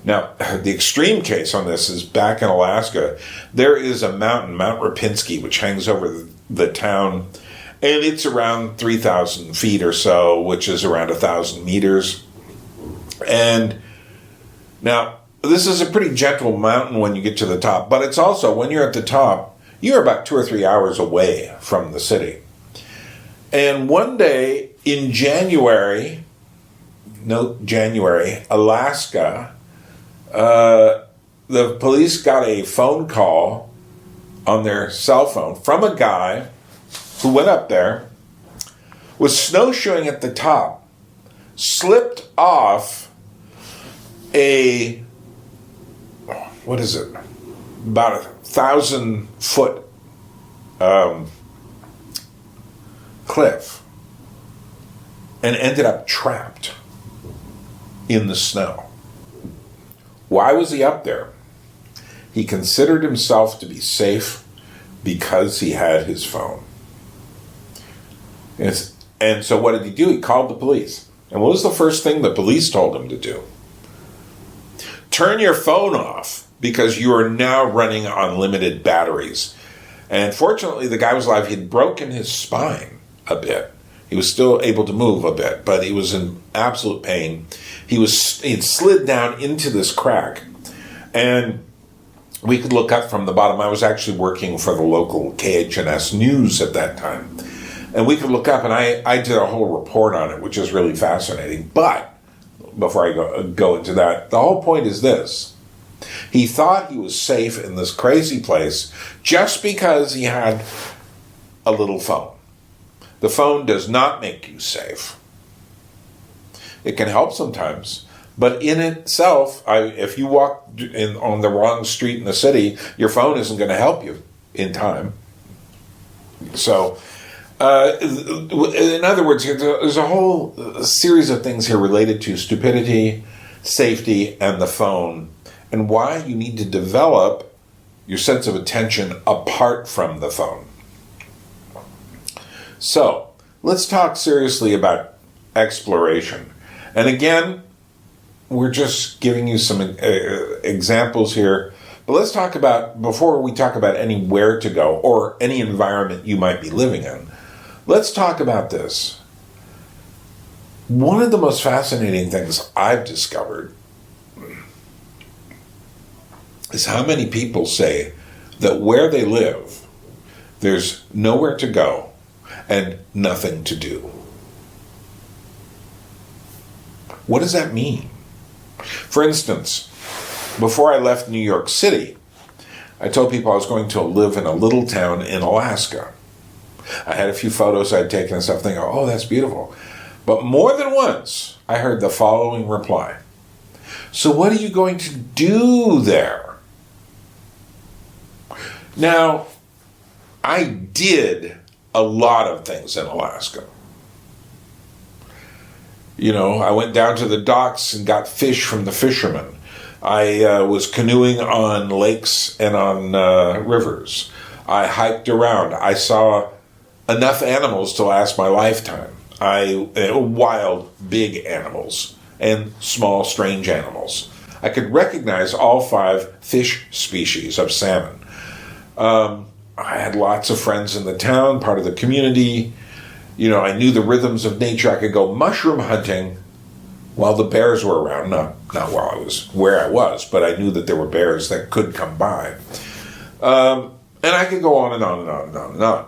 Now, the extreme case on this is back in Alaska. There is a mountain, Mount Rapinski, which hangs over the town, and it's around 3,000 feet or so, which is around 1,000 meters. And now, this is a pretty gentle mountain when you get to the top, but it's also, when you're at the top, you're about 2 or 3 hours away from the city. And one day in January, Alaska, the police got a phone call on their cell phone from a guy who went up there, was snowshoeing at the top, slipped off about 1,000-foot cliff, and ended up trapped in the snow. Why was he up there? He considered himself to be safe because he had his phone. And so what did he do? He called the police. And what was the first thing the police told him to do? Turn your phone off, because you are now running on limited batteries. And fortunately, the guy was alive. He'd broken his spine a bit. He was still able to move a bit, but he was in absolute pain. He'd slid down into this crack, and we could look up from the bottom. I was actually working for the local KHNS News at that time, and we could look up, and I did a whole report on it, which is really fascinating. But before I go into that, the whole point is this. He thought he was safe in this crazy place just because he had a little phone. The phone does not make you safe. It can help sometimes, but in itself, if you walk on the wrong street in the city, your phone isn't going to help you in time. So, in other words, there's a whole series of things here related to stupidity, safety, and the phone, and why you need to develop your sense of attention apart from the phone. So, let's talk seriously about exploration. And again, we're just giving you some examples here. But let's talk about, before we talk about anywhere to go or any environment you might be living in, let's talk about this. One of the most fascinating things I've discovered is how many people say that where they live, there's nowhere to go and nothing to do. What does that mean? For instance, before I left New York City, I told people I was going to live in a little town in Alaska. I had a few photos I'd taken and stuff, thinking, oh, that's beautiful. But more than once, I heard the following reply. So what are you going to do there? Now, I did a lot of things in Alaska. You know, I went down to the docks and got fish from the fishermen. I was canoeing on lakes and on rivers. I hiked around. I saw enough animals to last my lifetime. Wild, big animals and small, strange animals. I could recognize all 5 fish species of salmon. I had lots of friends in the town, part of the community. You know, I knew the rhythms of nature. I could go mushroom hunting while the bears were around. Not while I was where I was, but I knew that there were bears that could come by. And I could go on and on and on and on and on.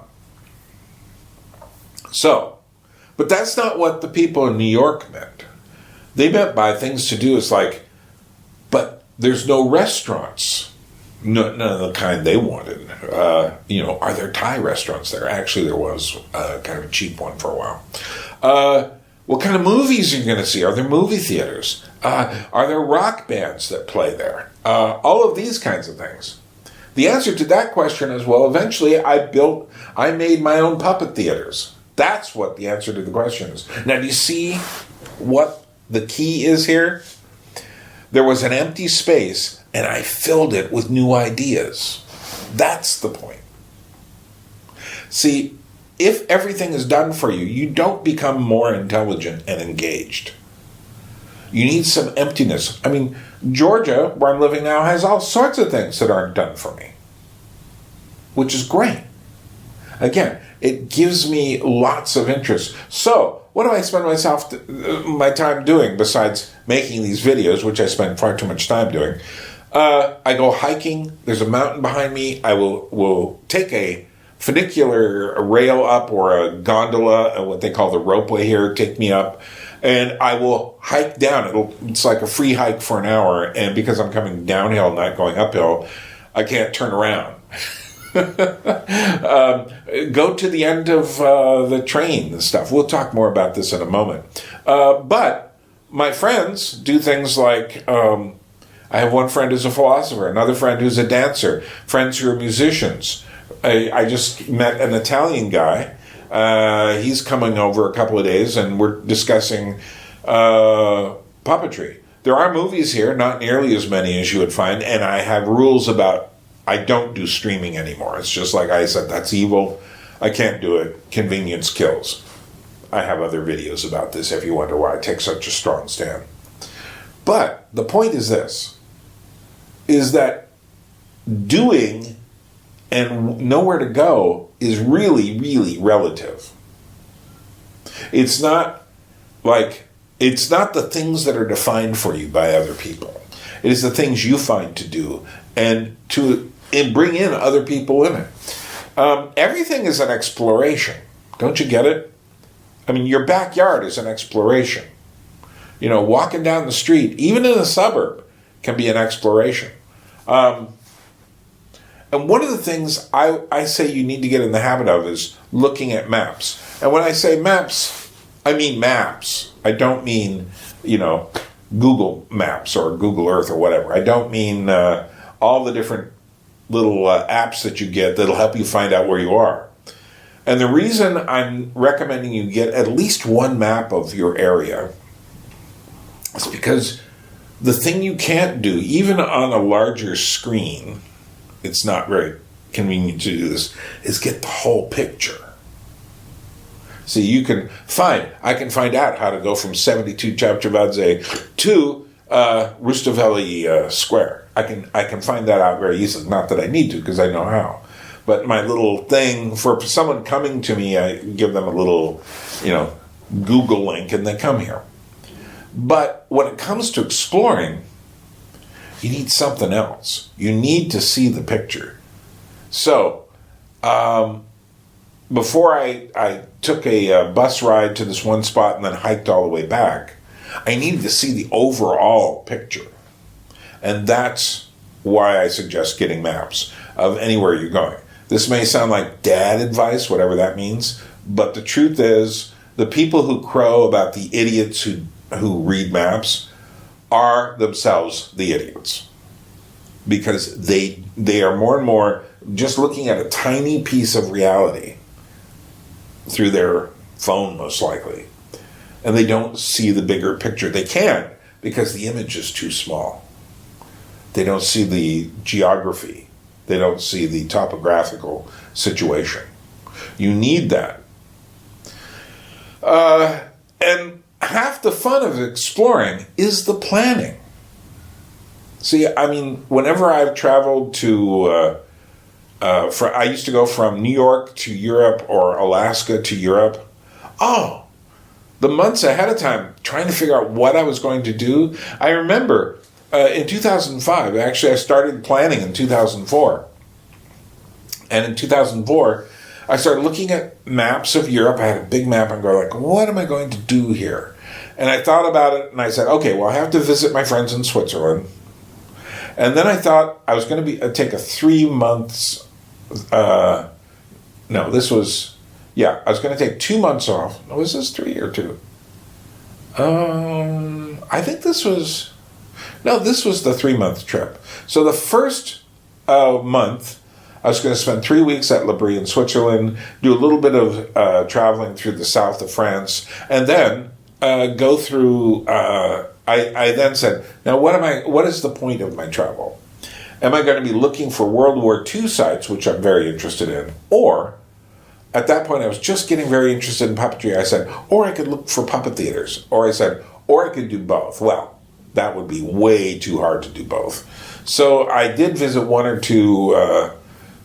So, but that's not what the people in New York meant. They meant by things to do is like, but there's no restaurants. None of the kind they wanted. Are there Thai restaurants there? Actually, there was kind of a cheap one for a while. What kind of movies are you going to see? Are there movie theaters? Are there rock bands that play there? All of these kinds of things. The answer to that question is, well, eventually I made my own puppet theaters. That's what the answer to the question is. Now, do you see what the key is here? There was an empty space, and I filled it with new ideas. That's the point. See, if everything is done for you, you don't become more intelligent and engaged. You need some emptiness. I mean, Georgia, where I'm living now, has all sorts of things that aren't done for me, which is great. Again, it gives me lots of interest. So, what do I spend my time doing besides making these videos, which I spend far too much time doing? I go hiking. There's a mountain behind me. I will take a funicular rail up, or a gondola, what they call the ropeway here, take me up, and I will hike down. It's like a free hike for an hour, and because I'm coming downhill, not going uphill, I can't turn around. Go to the end of the train and stuff. We'll talk more about this in a moment. But my friends do things like, I have one friend who's a philosopher, another friend who's a dancer, friends who are musicians. I just met an Italian guy. He's coming over a couple of days, and we're discussing puppetry. There are movies here, not nearly as many as you would find, and I have rules about, I don't do streaming anymore. It's just like I said, that's evil. I can't do it. Convenience kills. I have other videos about this if you wonder why I take such a strong stand. But the point is this, is that doing and nowhere to go is really, really relative. It's not the things that are defined for you by other people. It is the things you find to do and bring in other people in it. Everything is an exploration. Don't you get it? I mean, your backyard is an exploration. You know, walking down the street, even in a suburb, can be an exploration. And one of the things I say you need to get in the habit of is looking at maps. And when I say maps, I mean maps. I don't mean, Google Maps or Google Earth or whatever. I don't mean all the different little apps that you get that'll help you find out where you are. And the reason I'm recommending you get at least one map of your area is because the thing you can't do, even on a larger screen, it's not very convenient to do this, is get the whole picture. See, I can find out how to go from 72 Chapchavadze to Rustaveli Square. I can find that out very easily. Not that I need to, because I know how. But my little thing, for someone coming to me, I give them a little, Google link, and they come here. But when it comes to exploring, you need something else. You need to see the picture. So, before I took a bus ride to this one spot and then hiked all the way back, I needed to see the overall picture. And that's why I suggest getting maps of anywhere you're going. This may sound like dad advice, whatever that means, but the truth is, the people who crow about the idiots who read maps are themselves the idiots. Because they are more and more just looking at a tiny piece of reality through their phone, most likely. And they don't see the bigger picture. They can't, because the image is too small. They don't see the geography. They don't see the topographical situation. You need that. And half the fun of exploring is the planning. See, I mean, whenever I've traveled to, I used to go from New York to Europe or Alaska to Europe. Oh, the months ahead of time, trying to figure out what I was going to do. I remember in 2005, actually I started planning in 2004. And in 2004, I started looking at maps of Europe. I had a big map and go like, what am I going to do here? And I thought about it and I said, okay, well, I have to visit my friends in Switzerland. And then I thought I was going to take a 3 months, I was going to take 2 months off. Was this 3 or 2? I think this was the 3 month trip. So the first month, I was going to spend 3 weeks at L'Abri in Switzerland, do a little bit of traveling through the south of France, and then go through. I then said, now what is the point of my travel? Am I going to be looking for World War II sites, which I'm very interested in, or at that point, I was just getting very interested in puppetry. I said, or I could look for puppet theaters. Or I said, or I could do both. Well, that would be way too hard to do both. So I did visit one or two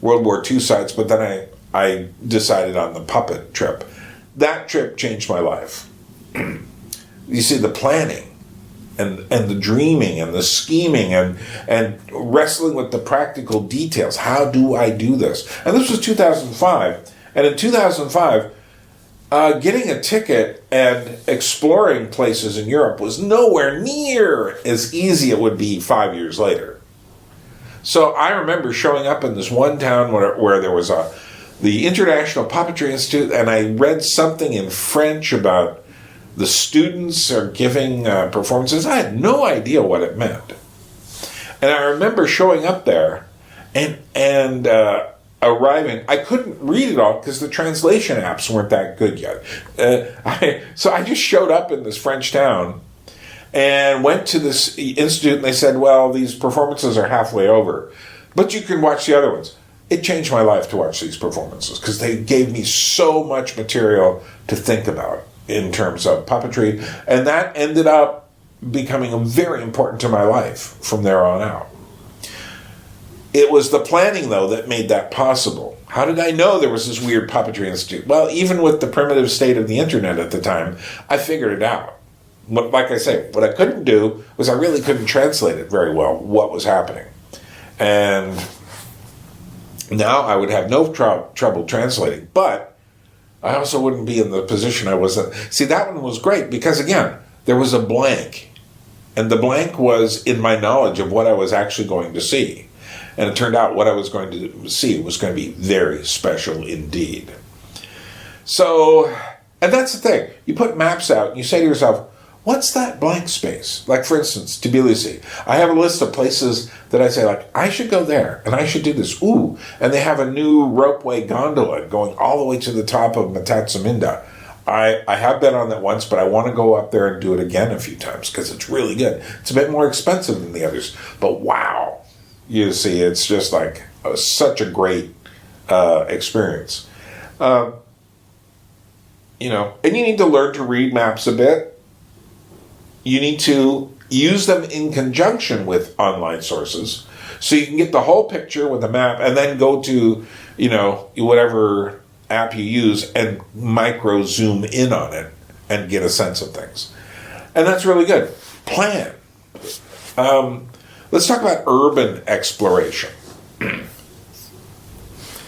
World War II sites, but then I decided on the puppet trip. That trip changed my life. You see, the planning and the dreaming and the scheming and wrestling with the practical details. How do I do this? And this was 2005. And in 2005, getting a ticket and exploring places in Europe was nowhere near as easy it would be 5 years later. So I remember showing up in this one town where there was the International Puppetry Institute, and I read something in French about the students are giving performances. I had no idea what it meant. And I remember showing up there and arriving. I couldn't read it all because the translation apps weren't that good yet. So I just showed up in this French town and went to this institute, and they said, well, these performances are halfway over, but you can watch the other ones. It changed my life to watch these performances because they gave me so much material to think about in terms of puppetry, and that ended up becoming very important to my life from there on out. It was the planning, though, that made that possible. How did I know there was this weird puppetry institute? Well, even with the primitive state of the internet at the time, I figured it out. But like I say, what I couldn't do was I really couldn't translate it very well, what was happening. And now I would have no trouble translating, but I also wouldn't be in the position I was in. See, that one was great because, again, there was a blank. And the blank was in my knowledge of what I was actually going to see. And it turned out what I was going to see was going to be very special indeed. So, and that's the thing. You put maps out and you say to yourself, what's that blank space? Like, for instance, Tbilisi. I have a list of places that I say, like, I should go there and I should do this. Ooh, and they have a new ropeway gondola going all the way to the top of Matatsaminda. I have been on that once, but I want to go up there and do it again a few times because it's really good. It's a bit more expensive than the others, but wow. You see, it's just like such a great experience. And you need to learn to read maps a bit. You need to use them in conjunction with online sources so you can get the whole picture with a map and then go to, whatever app you use and micro zoom in on it and get a sense of things. And that's really good. Plan. Let's talk about urban exploration.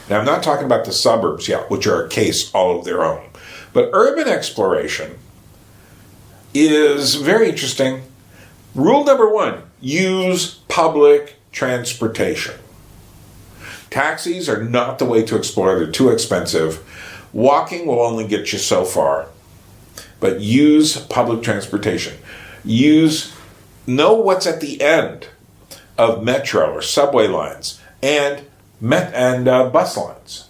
Now, I'm not talking about the suburbs yet, which are a case all of their own. But urban exploration is very interesting. Rule number 1, use public transportation. Taxis are not the way to explore. They're too expensive. Walking will only get you so far. But use public transportation. Know what's at the end of metro or subway lines and bus lines.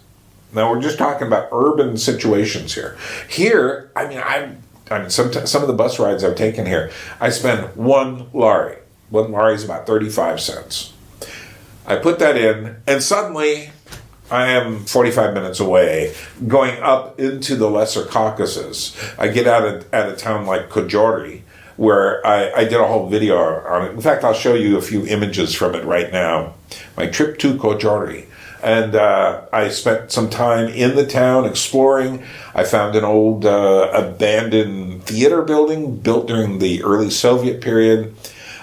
Now we're just talking about urban situations here. Here, some of the bus rides I've taken here, I spend one lari. One lari is about 35 cents. I put that in, and suddenly I am 45 minutes away, going up into the Lesser Caucasus. I get out at a town like Kojori, where I did a whole video on it. In fact, I'll show you a few images from it right now. My trip to Kojori. And I spent some time in the town exploring. I found an old abandoned theater building built during the early Soviet period.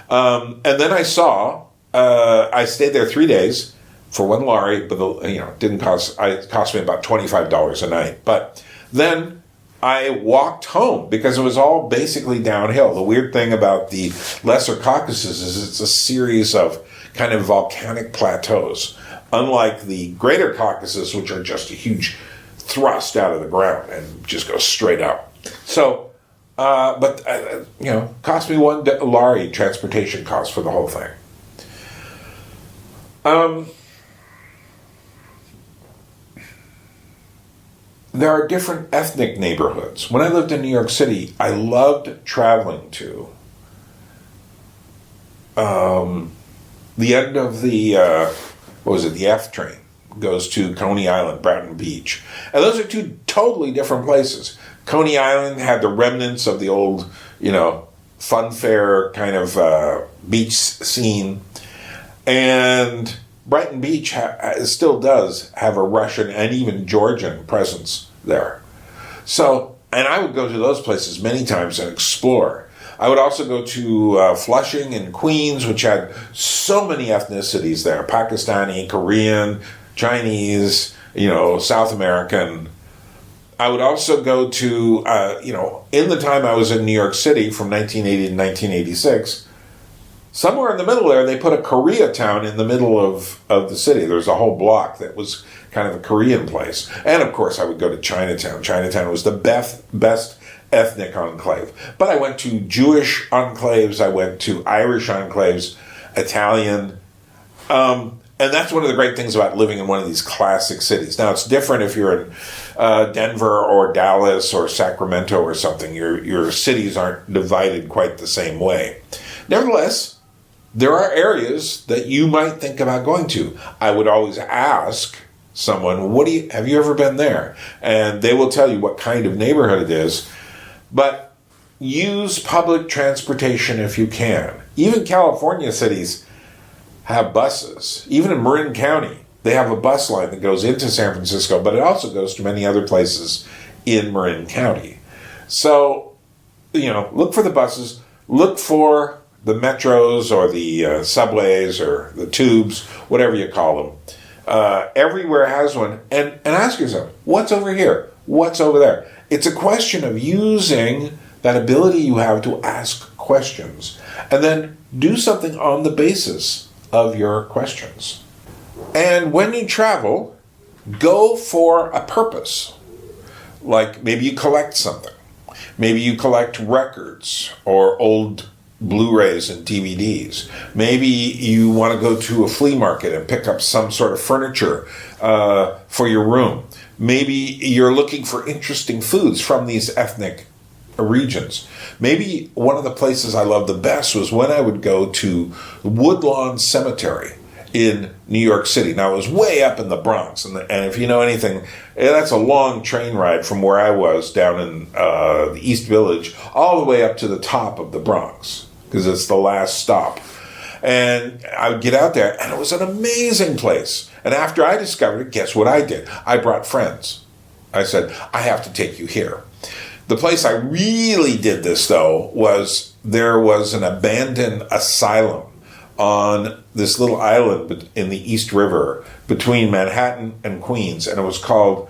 And then I stayed there 3 days for one lari, but it cost me about $25 a night. But then I walked home because it was all basically downhill. The weird thing about the Lesser Caucasus is it's a series of kind of volcanic plateaus, unlike the Greater Caucasus, which are just a huge thrust out of the ground and just go straight up. So, cost me one lari transportation cost for the whole thing. There are different ethnic neighborhoods. When I lived in New York City, I loved traveling to the end of the F train, goes to Coney Island, Bratton Beach. And those are two totally different places. Coney Island had the remnants of the old, funfair kind of beach scene. And Brighton Beach still does have a Russian and even Georgian presence there. So, and I would go to those places many times and explore. I would also go to Flushing and Queens, which had so many ethnicities there. Pakistani, Korean, Chinese, South American. I would also go to, in the time I was in New York City from 1980 to 1986, somewhere in the middle there, they put a Koreatown in the middle of the city. There was a whole block that was kind of a Korean place. And of course, I would go to Chinatown. Chinatown was the best ethnic enclave. But I went to Jewish enclaves, I went to Irish enclaves, Italian. And that's one of the great things about living in one of these classic cities. Now, it's different if you're in Denver or Dallas or Sacramento or something. Your cities aren't divided quite the same way. Nevertheless, there are areas that you might think about going to. I would always ask someone, have you ever been there? And they will tell you what kind of neighborhood it is. But use public transportation if you can. Even California cities have buses. Even in Marin County, they have a bus line that goes into San Francisco, but it also goes to many other places in Marin County. So, look for the buses, look for the metros or the subways or the tubes, whatever you call them. Everywhere has one. And ask yourself, what's over here? What's over there? It's a question of using that ability you have to ask questions and then do something on the basis of your questions. And when you travel, go for a purpose. Like maybe you collect something. Maybe you collect records or old Blu-rays and DVDs. Maybe you want to go to a flea market and pick up some sort of furniture for your room. Maybe you're looking for interesting foods from these ethnic regions. Maybe one of the places I loved the best was when I would go to Woodlawn Cemetery in New York City. Now, it was way up in the Bronx, and if you know anything, that's a long train ride from where I was down in the East Village all the way up to the top of the Bronx, because it's the last stop. And I would get out there, and it was an amazing place. And after I discovered it, guess what I did? I brought friends. I said, I have to take you here. The place I really did this, though, was there was an abandoned asylum on this little island in the East River between Manhattan and Queens, and it was called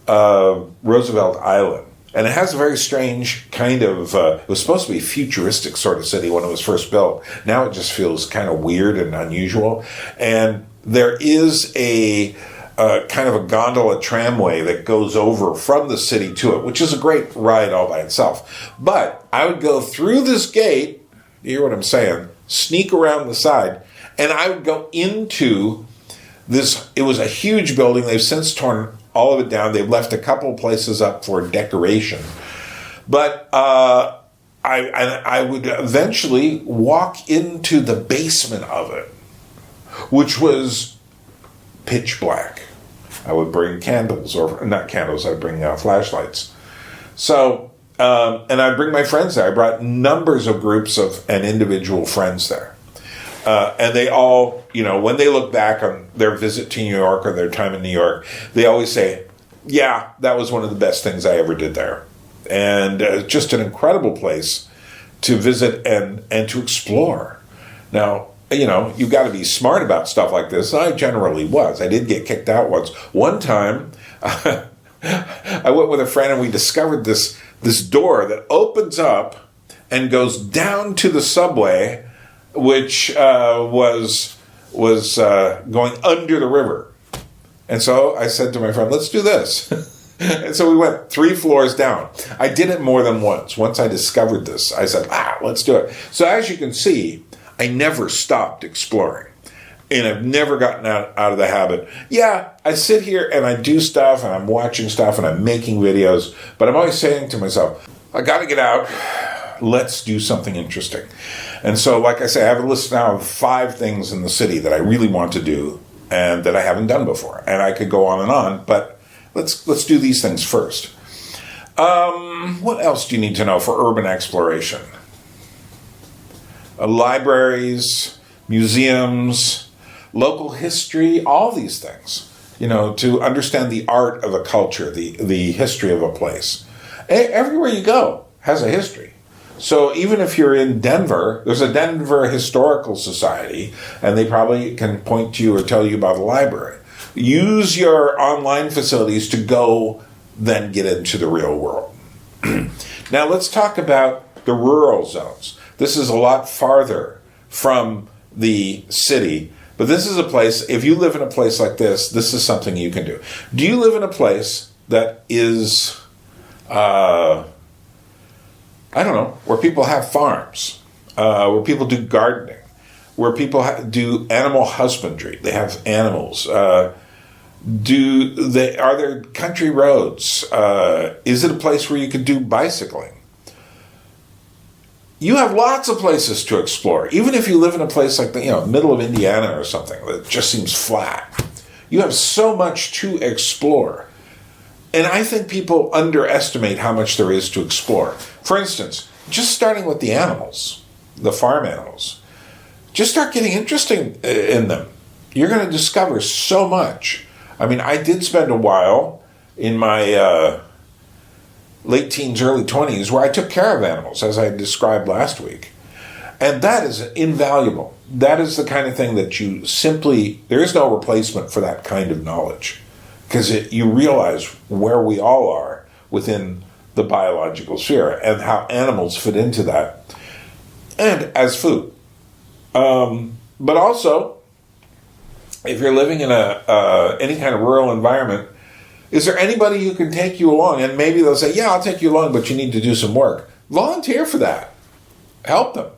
Roosevelt Island. And it has a very strange kind of, it was supposed to be a futuristic sort of city when it was first built. Now it just feels kind of weird and unusual. And there is a kind of a gondola tramway that goes over from the city to it, which is a great ride all by itself. But I would go through this gate, you hear what I'm saying, sneak around the side, and I would go into this. It was a huge building. They've since torn all of it down. They've left a couple places up for decoration. But I would eventually walk into the basement of it, which was pitch black. I would bring candles, or not candles, I'd bring flashlights. So, and I'd bring my friends there. I brought numbers of groups and individual friends there. And they all, when they look back on their visit to New York or their time in New York, they always say, yeah, that was one of the best things I ever did there. And just an incredible place to visit and to explore. Now, you've got to be smart about stuff like this. I generally was. I did get kicked out once. One time, I went with a friend and we discovered this door that opens up and goes down to the subway, which was going under the river. And so I said to my friend, let's do this. And so we went 3 floors down. I did it more than once. Once I discovered this, I said, let's do it. So as you can see, I never stopped exploring. And I've never gotten out of the habit. Yeah, I sit here and I do stuff and I'm watching stuff and I'm making videos, but I'm always saying to myself, I got to get out. Let's do something interesting. And so, like I say, I have a list now of 5 things in the city that I really want to do. and that I haven't done before. And I could go on, but let's do these things first. What else do you need to know for urban exploration? Libraries, museums, local history, all these things. To understand the art of a culture, the history of a place. Everywhere you go has a history. So even if you're in Denver, there's a Denver Historical Society, and they probably can point to you or tell you about the library. Use your online facilities to go then get into the real world. Now let's talk about the rural zones. This is a lot farther from the city, but this is a place, if you live in a place like this is something you can do. Do you live in a place that is, where people have farms, where people do gardening, where people do animal husbandry, they have animals, are there country roads? Is it a place where you could do bicycling? You have lots of places to explore. Even if you live in a place like the middle of Indiana or something that just seems flat, you have so much to explore. And I think people underestimate how much there is to explore. For instance, just starting with the animals, the farm animals, just start getting interested in them. You're going to discover so much. I mean, I did spend a while in my late teens, early 20s, where I took care of animals, as I described last week. And that is invaluable. That is the kind of thing that there is no replacement for that kind of knowledge. Because you realize where we all are within the biological sphere and how animals fit into that. And as food. But also, if you're living in any kind of rural environment, is there anybody who can take you along? And maybe they'll say, yeah, I'll take you along, but you need to do some work. Volunteer for that. Help them.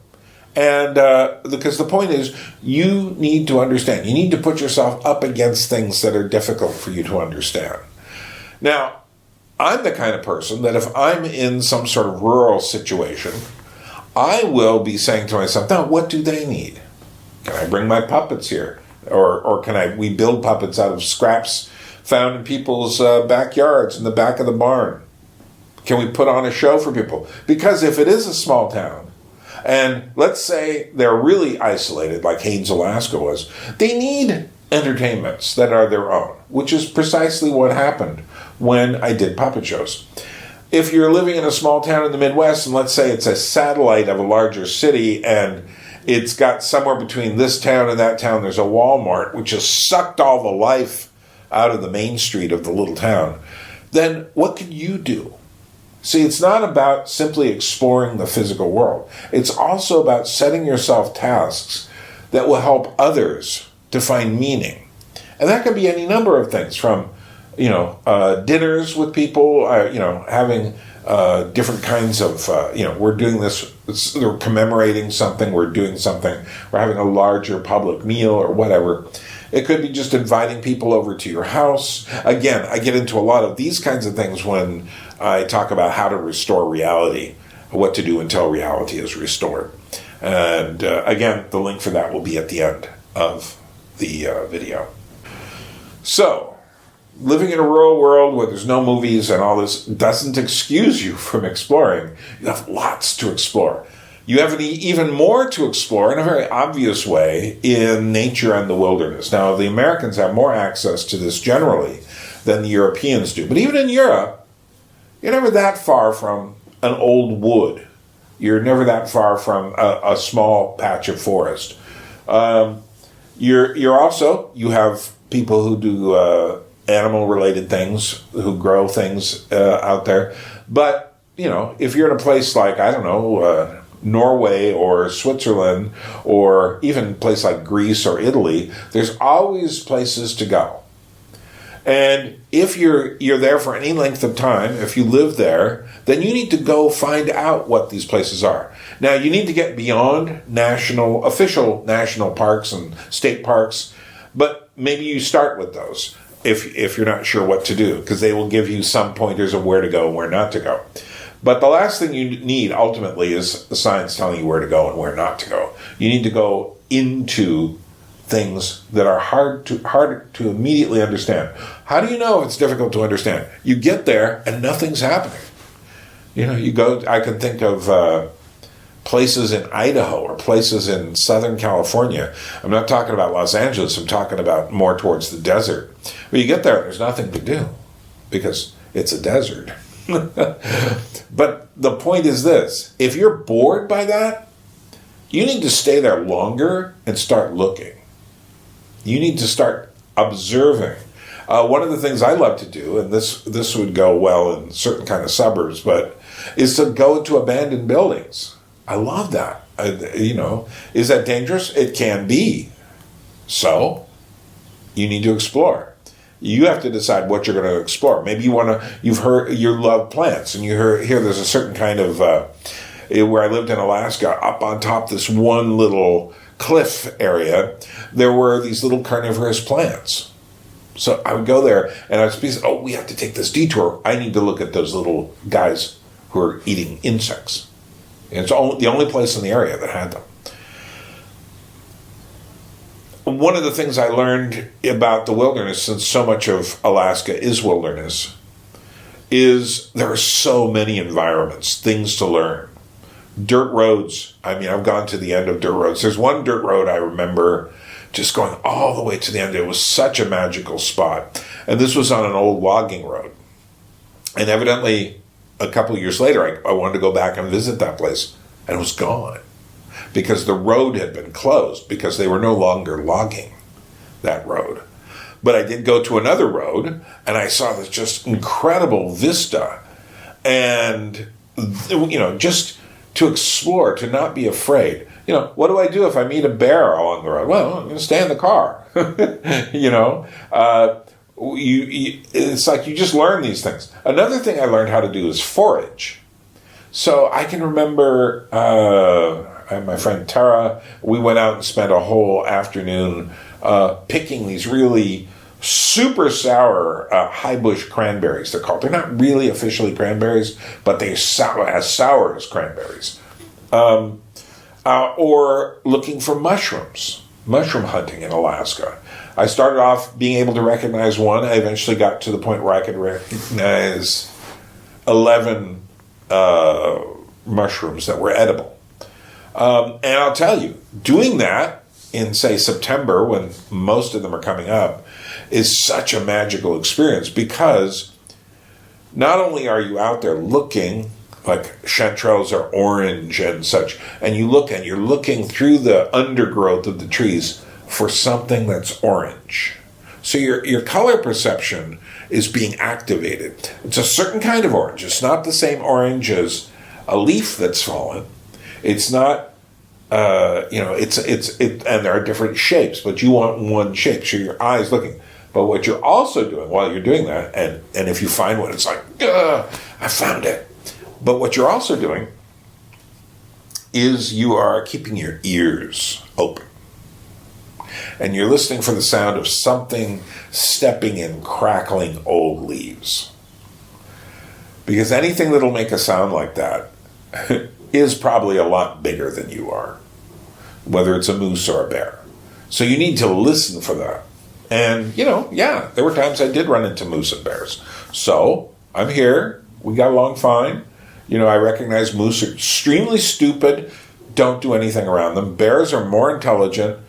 And because the point is, you need to understand. You need to put yourself up against things that are difficult for you to understand. Now, I'm the kind of person that if I'm in some sort of rural situation, I will be saying to myself, now, what do they need? Can I bring my puppets here? Or can we build puppets out of scraps found in people's backyards in the back of the barn? Can we put on a show for people? Because if it is a small town, and let's say they're really isolated, like Haidt, Alaska was, they need entertainments that are their own, which is precisely what happened when I did puppet shows. If you're living in a small town in the Midwest, and let's say it's a satellite of a larger city, and it's got somewhere between this town and that town, there's a Walmart, which has sucked all the life out of the main street of the little town, then what can you do? See, it's not about simply exploring the physical world. It's also about setting yourself tasks that will help others to find meaning. And that can be any number of things, from, dinners with people, having different kinds of, we're doing this, we're commemorating something, we're doing something, we're having a larger public meal or whatever. It could be just inviting people over to your house. Again, I get into a lot of these kinds of things when I talk about how to restore reality, what to do until reality is restored. And again, the link for that will be at the end of the video. So, living in a rural world where there's no movies and all this doesn't excuse you from exploring. You have lots to explore. You have even more to explore in a very obvious way in nature and the wilderness. Now, the Americans have more access to this generally than the Europeans do. But even in Europe, you're never that far from an old wood. You're never that far from a small patch of forest. You have people who do animal-related things, who grow things out there. But, if you're in a place like, Norway or Switzerland, or even a place like Greece or Italy, there's always places to go. And if you're there for any length of time, if you live there, then you need to go find out what these places are. Now, you need to get beyond official national parks and state parks, but maybe you start with those if you're not sure what to do, because they will give you some pointers of where to go and where not to go. But the last thing you need ultimately is the science telling you where to go and where not to go. You need to go into things that are hard to immediately understand. How do you know if it's difficult to understand? You get there and nothing's happening. You know, you go, I can think of places in Idaho or places in Southern California. I'm not talking about Los Angeles, I'm talking about more towards the desert. Where you get there, there's nothing to do because it's a desert. But the point is this, if you're bored by that, you need to stay there longer and start looking. You need to start observing. One of the things I love to do, and this would go well in certain kind of suburbs, but is to go to abandoned buildings. I love that. Is that dangerous? It can be. So, you need to explore. You have to decide what you're going to explore. Maybe you love plants, and here there's a certain kind of, where I lived in Alaska, up on top this one little cliff area, there were these little carnivorous plants. So I would go there, and I would be, we have to take this detour. I need to look at those little guys who are eating insects. And it's the only place in the area that had them. One of the things I learned about the wilderness, since so much of Alaska is wilderness, is there are so many environments, things to learn. Dirt roads. I mean, I've gone to the end of dirt roads. There's one dirt road I remember just going all the way to the end. It was such a magical spot. And this was on an old logging road. And evidently, a couple of years later, I wanted to go back and visit that place. And it was gone. Because the road had been closed. Because they were no longer logging that road. But I did go to another road. And I saw this just incredible vista. And, just to explore, to not be afraid. What do I do if I meet a bear along the road? Well, I'm going to stay in the car. It's like you just learn these things. Another thing I learned how to do is forage. So I can remember my friend Tara, we went out and spent a whole afternoon picking these really super sour high bush cranberries, they're called. They're not really officially cranberries, but they're as sour as cranberries. Or looking for mushrooms, mushroom hunting in Alaska. I started off being able to recognize one. I eventually got to the point where I could recognize 11 mushrooms that were edible. And I'll tell you, doing that in, say, September, when most of them are coming up, is such a magical experience because not only are you out there looking, like chanterelles are orange and such, and you're looking through the undergrowth of the trees for something that's orange. So your color perception is being activated. It's a certain kind of orange. It's not the same orange as a leaf that's fallen. It's not, and there are different shapes, but you want one shape, so your eye's looking. But what you're also doing while you're doing that, and if you find one, it's like, I found it. But what you're also doing is you are keeping your ears open. And you're listening for the sound of something stepping in crackling old leaves. Because anything that'll make a sound like that is probably a lot bigger than you are, whether it's a moose or a bear. So you need to listen for that. And, there were times I did run into moose and bears. So I'm here. We got along fine. I recognize moose are extremely stupid. Don't do anything around them. Bears are more intelligent,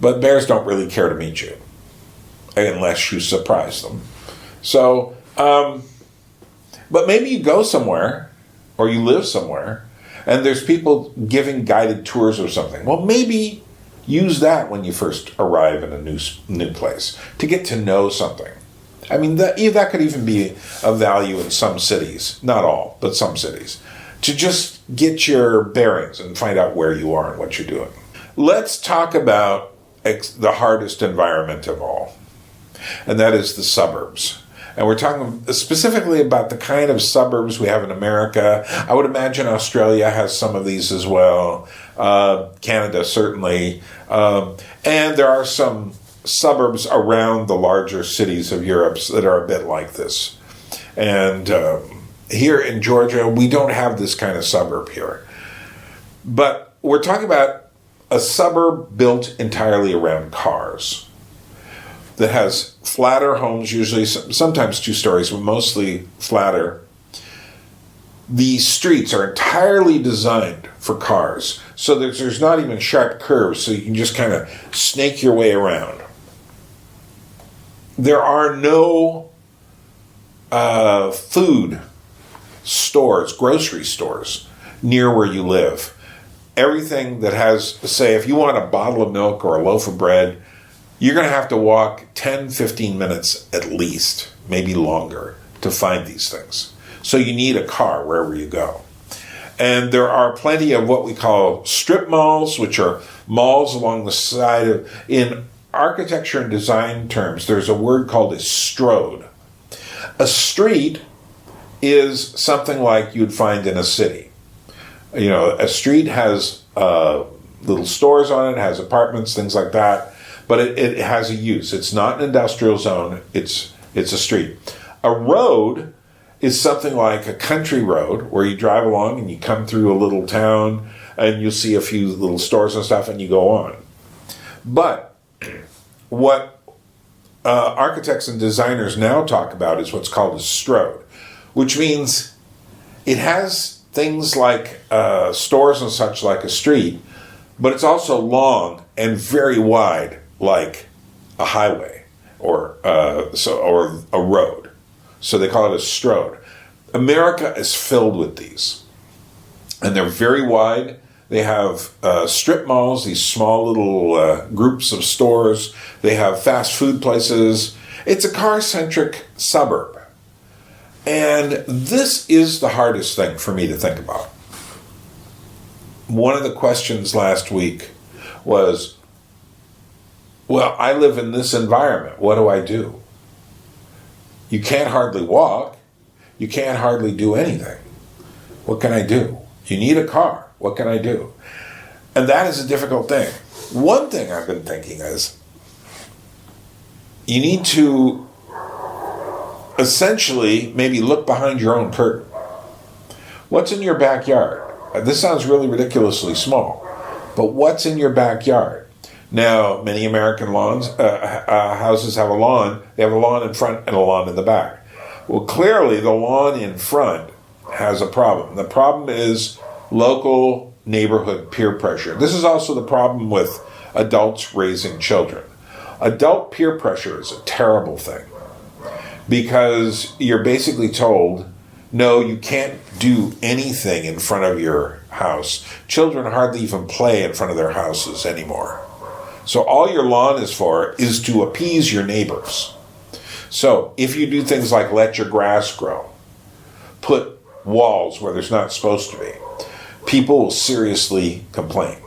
but bears don't really care to meet you unless you surprise them. So, but maybe you go somewhere or you live somewhere and there's people giving guided tours or something. Well, maybe use that when you first arrive in a new place to get to know something. I mean, that could even be of value in some cities. Not all, but some cities. To just get your bearings and find out where you are and what you're doing. Let's talk about the hardest environment of all. And that is the suburbs. And we're talking specifically about the kind of suburbs we have in America. I would imagine Australia has some of these as well. Canada, certainly. And there are some suburbs around the larger cities of Europe that are a bit like this. And here in Georgia, we don't have this kind of suburb here. But we're talking about a suburb built entirely around cars that has flatter homes, usually sometimes 2 stories, but mostly flatter. The streets are entirely designed for cars, so that there's not even sharp curves, so you can just kind of snake your way around. There are no food stores, grocery stores, near where you live. Everything that has, say, if you want a bottle of milk or a loaf of bread, you're going to have to walk 10, 15 minutes at least, maybe longer, to find these things. So you need a car wherever you go. And there are plenty of what we call strip malls, which are malls along the side of, in architecture and design terms, there's a word called a strode. A street is something like you'd find in a city. You know, a street has little stores on it, has apartments, things like that, but it has a use. It's not an industrial zone, it's a street. A road is something like a country road where you drive along and you come through a little town and you'll see a few little stores and stuff and you go on. But what architects and designers now talk about is what's called a strode, which means it has things like stores and such like a street, but it's also long and very wide like a highway or a road. So they call it a strode. America is filled with these. And they're very wide. They have strip malls, these small little groups of stores. They have fast food places. It's a car-centric suburb. And this is the hardest thing for me to think about. One of the questions last week was, well, I live in this environment. What do I do? You can't hardly walk. You can't hardly do anything. What can I do? You need a car. What can I do? And that is a difficult thing. One thing I've been thinking is you need to essentially maybe look behind your own curtain. What's in your backyard? This sounds really ridiculously small, but what's in your backyard? Now, many American houses have a lawn. They have a lawn in front and a lawn in the back. Well, clearly the lawn in front has a problem. The problem is local neighborhood peer pressure. This is also the problem with adults raising children. Adult peer pressure is a terrible thing because you're basically told, no, you can't do anything in front of your house. Children hardly even play in front of their houses anymore. So all your lawn is for is to appease your neighbors. So if you do things like let your grass grow, put walls where there's not supposed to be, people will seriously complain.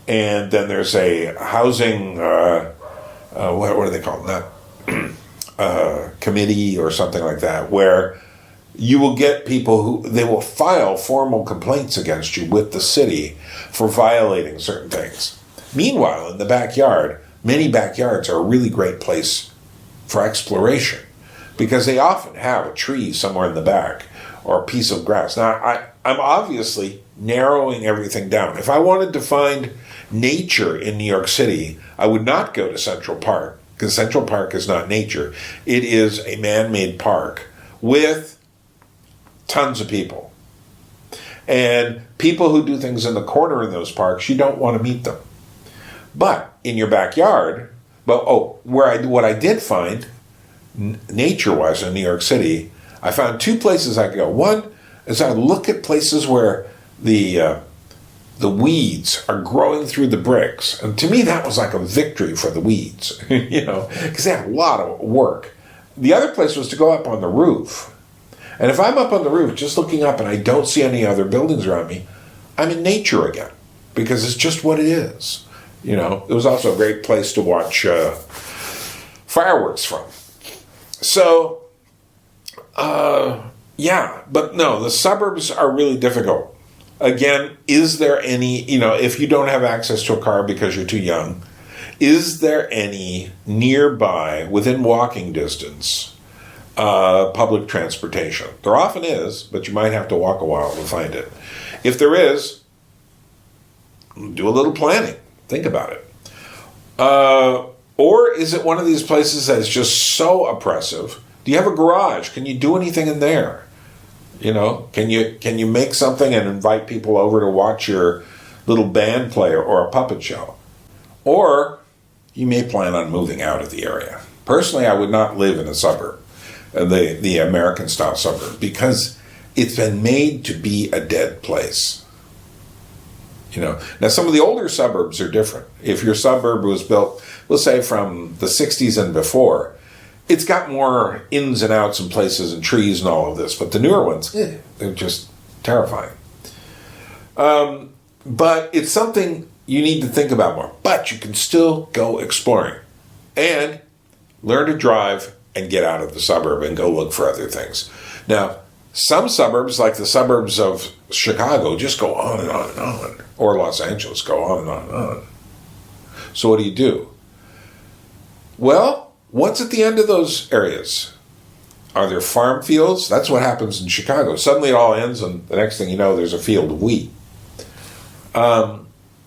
And then there's a housing, what do they call it? Committee or something like that, where you will get people who, they will file formal complaints against you with the city for violating certain things. Meanwhile, in the backyard, many backyards are a really great place for exploration because they often have a tree somewhere in the back or a piece of grass. Now, I'm obviously narrowing everything down. If I wanted to find nature in New York City, I would not go to Central Park because Central Park is not nature. It is a man-made park with tons of people. And people who do things in the corner in those parks, you don't want to meet them. But in your backyard, what I did find, nature-wise in New York City, I found 2 places I could go. One is I look at places where the weeds are growing through the bricks. And to me, that was like a victory for the weeds, because they have a lot of work. The other place was to go up on the roof. And if I'm up on the roof just looking up and I don't see any other buildings around me, I'm in nature again, because it's just what it is. It was also a great place to watch fireworks from. So, but no, the suburbs are really difficult. Again, is there any, if you don't have access to a car because you're too young, is there any nearby, within walking distance, public transportation? There often is, but you might have to walk a while to find it. If there is, do a little planning. Think about it. Or is it one of these places that is just so oppressive? Do you have a garage? Can you do anything in there? You know, can you make something and invite people over to watch your little band play or a puppet show? Or you may plan on moving out of the area. Personally, I would not live in a suburb, the American-style suburb, because it's been made to be a dead place. You know, now some of the older suburbs are different. If your suburb was built, we'll say from the 60s and before, it's got more ins and outs and places and trees and all of this. But the newer ones, they're just terrifying. But it's something you need to think about more. But you can still go exploring and learn to drive and get out of the suburb and go look for other things. Now, some suburbs, like the suburbs of Chicago, just go on and on and on. Or Los Angeles, go on and on and on. So what do? Well, what's at the end of those areas? Are there farm fields? That's what happens in Chicago. Suddenly it all ends, and the next thing you know, there's a field of wheat.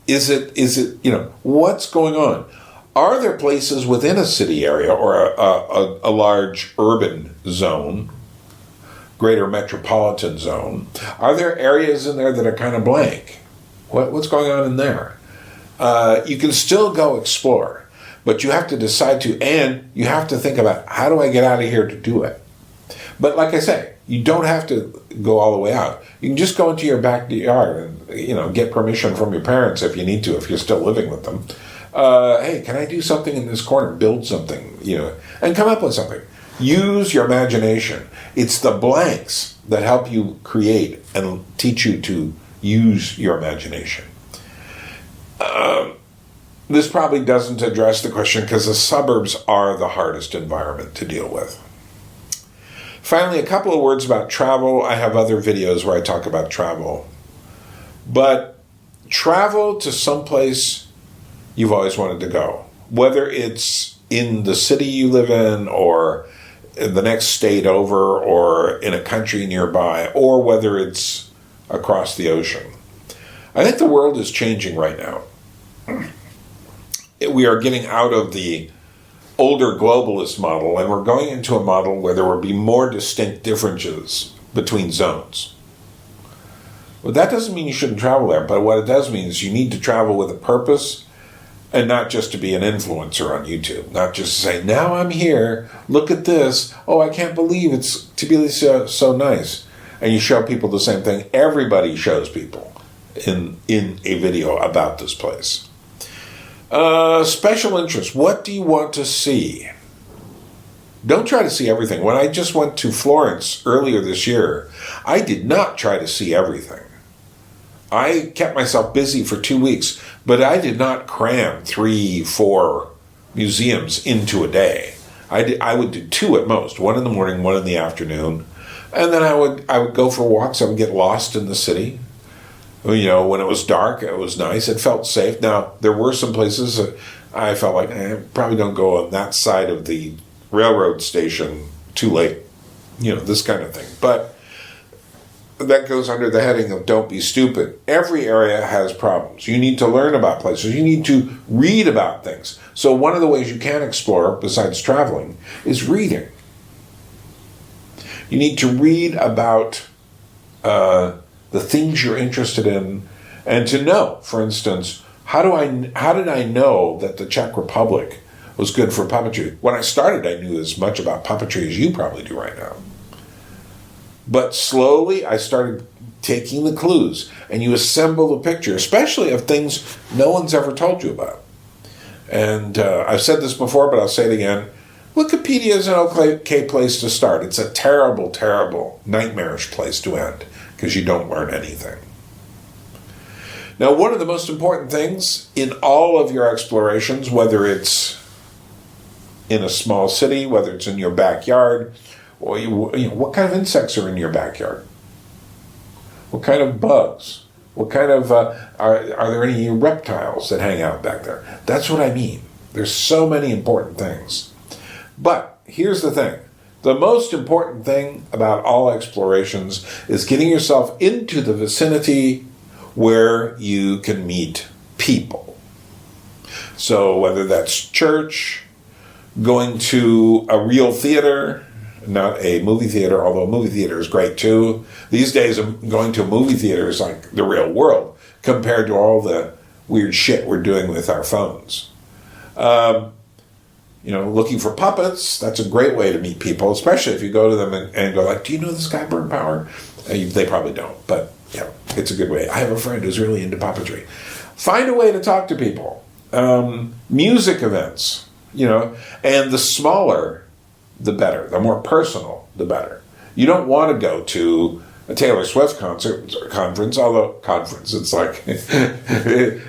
Is it, you know, what's going on? Are there places within a city area or a large urban zone, greater metropolitan zone? Are there areas in there that are kind of blank? What's going on in there? You can still go explore, but you have to decide to, and you have to think about, how do I get out of here to do it? But like I say, you don't have to go all the way out. You can just go into your backyard and, you know, get permission from your parents if you need to, if you're still living with them. Hey, can I do something in this corner? Build something, you know, and come up with something. Use your imagination. It's the blanks that help you create and teach you to use your imagination. This probably doesn't address the question because the suburbs are the hardest environment to deal with. Finally, a couple of words about travel. I have other videos where I talk about travel. But travel to someplace you've always wanted to go, whether it's in the city you live in or in the next state over or in a country nearby, or whether it's across the ocean. I think the world is changing right now. We are getting out of the older globalist model, and we're going into a model where there will be more distinct differences between zones. Well, that doesn't mean you shouldn't travel there, but what it does mean is you need to travel with a purpose and not just to be an influencer on YouTube. Not just to say, now I'm here, look at this, oh, I can't believe it's Tbilisi so nice. And you show people the same thing. Everybody shows people in a video about this place. Special interest. What do you want to see? Don't try to see everything. When I just went to Florence earlier this year, I did not try to see everything. I kept myself busy for 2 weeks, but I did not cram 3-4 museums into a day. I would do 2 at most, 1 in the morning, 1 in the afternoon, and then I would go for walks. I would get lost in the city. You know, when it was dark, it was nice. It felt safe. Now, there were some places that I felt like, probably don't go on that side of the railroad station too late. You know, this kind of thing. But that goes under the heading of don't be stupid. Every area has problems. You need to learn about places. You need to read about things. So one of the ways you can explore, besides traveling, is reading. You need to read about the things you're interested in, and to know, for instance, how did I know that the Czech Republic was good for puppetry? When I started, I knew as much about puppetry as you probably do right now. But slowly, I started taking the clues, and you assemble the picture, especially of things no one's ever told you about. And I've said this before, but I'll say it again. Wikipedia is an okay place to start. It's a terrible, terrible, nightmarish place to end, because you don't learn anything. Now, one of the most important things in all of your explorations, whether it's in a small city, whether it's in your backyard, or what kind of insects are in your backyard? What kind of bugs? What kind of are there any reptiles that hang out back there? That's what I mean. There's so many important things. But here's the thing. The most important thing about all explorations is getting yourself into the vicinity where you can meet people. So whether that's church, going to a real theater, not a movie theater, although a movie theater is great too. These days, going to a movie theater is like the real world compared to all the weird shit we're doing with our phones. Looking for puppets, that's a great way to meet people, especially if you go to them and go like, do you know this guy Burn Power? They probably don't, but yeah, it's a good way. I have a friend who's really into puppetry. Find a way to talk to people. Music events, and the smaller, the better. The more personal, the better. You don't want to go to a Taylor Swift conference, it's like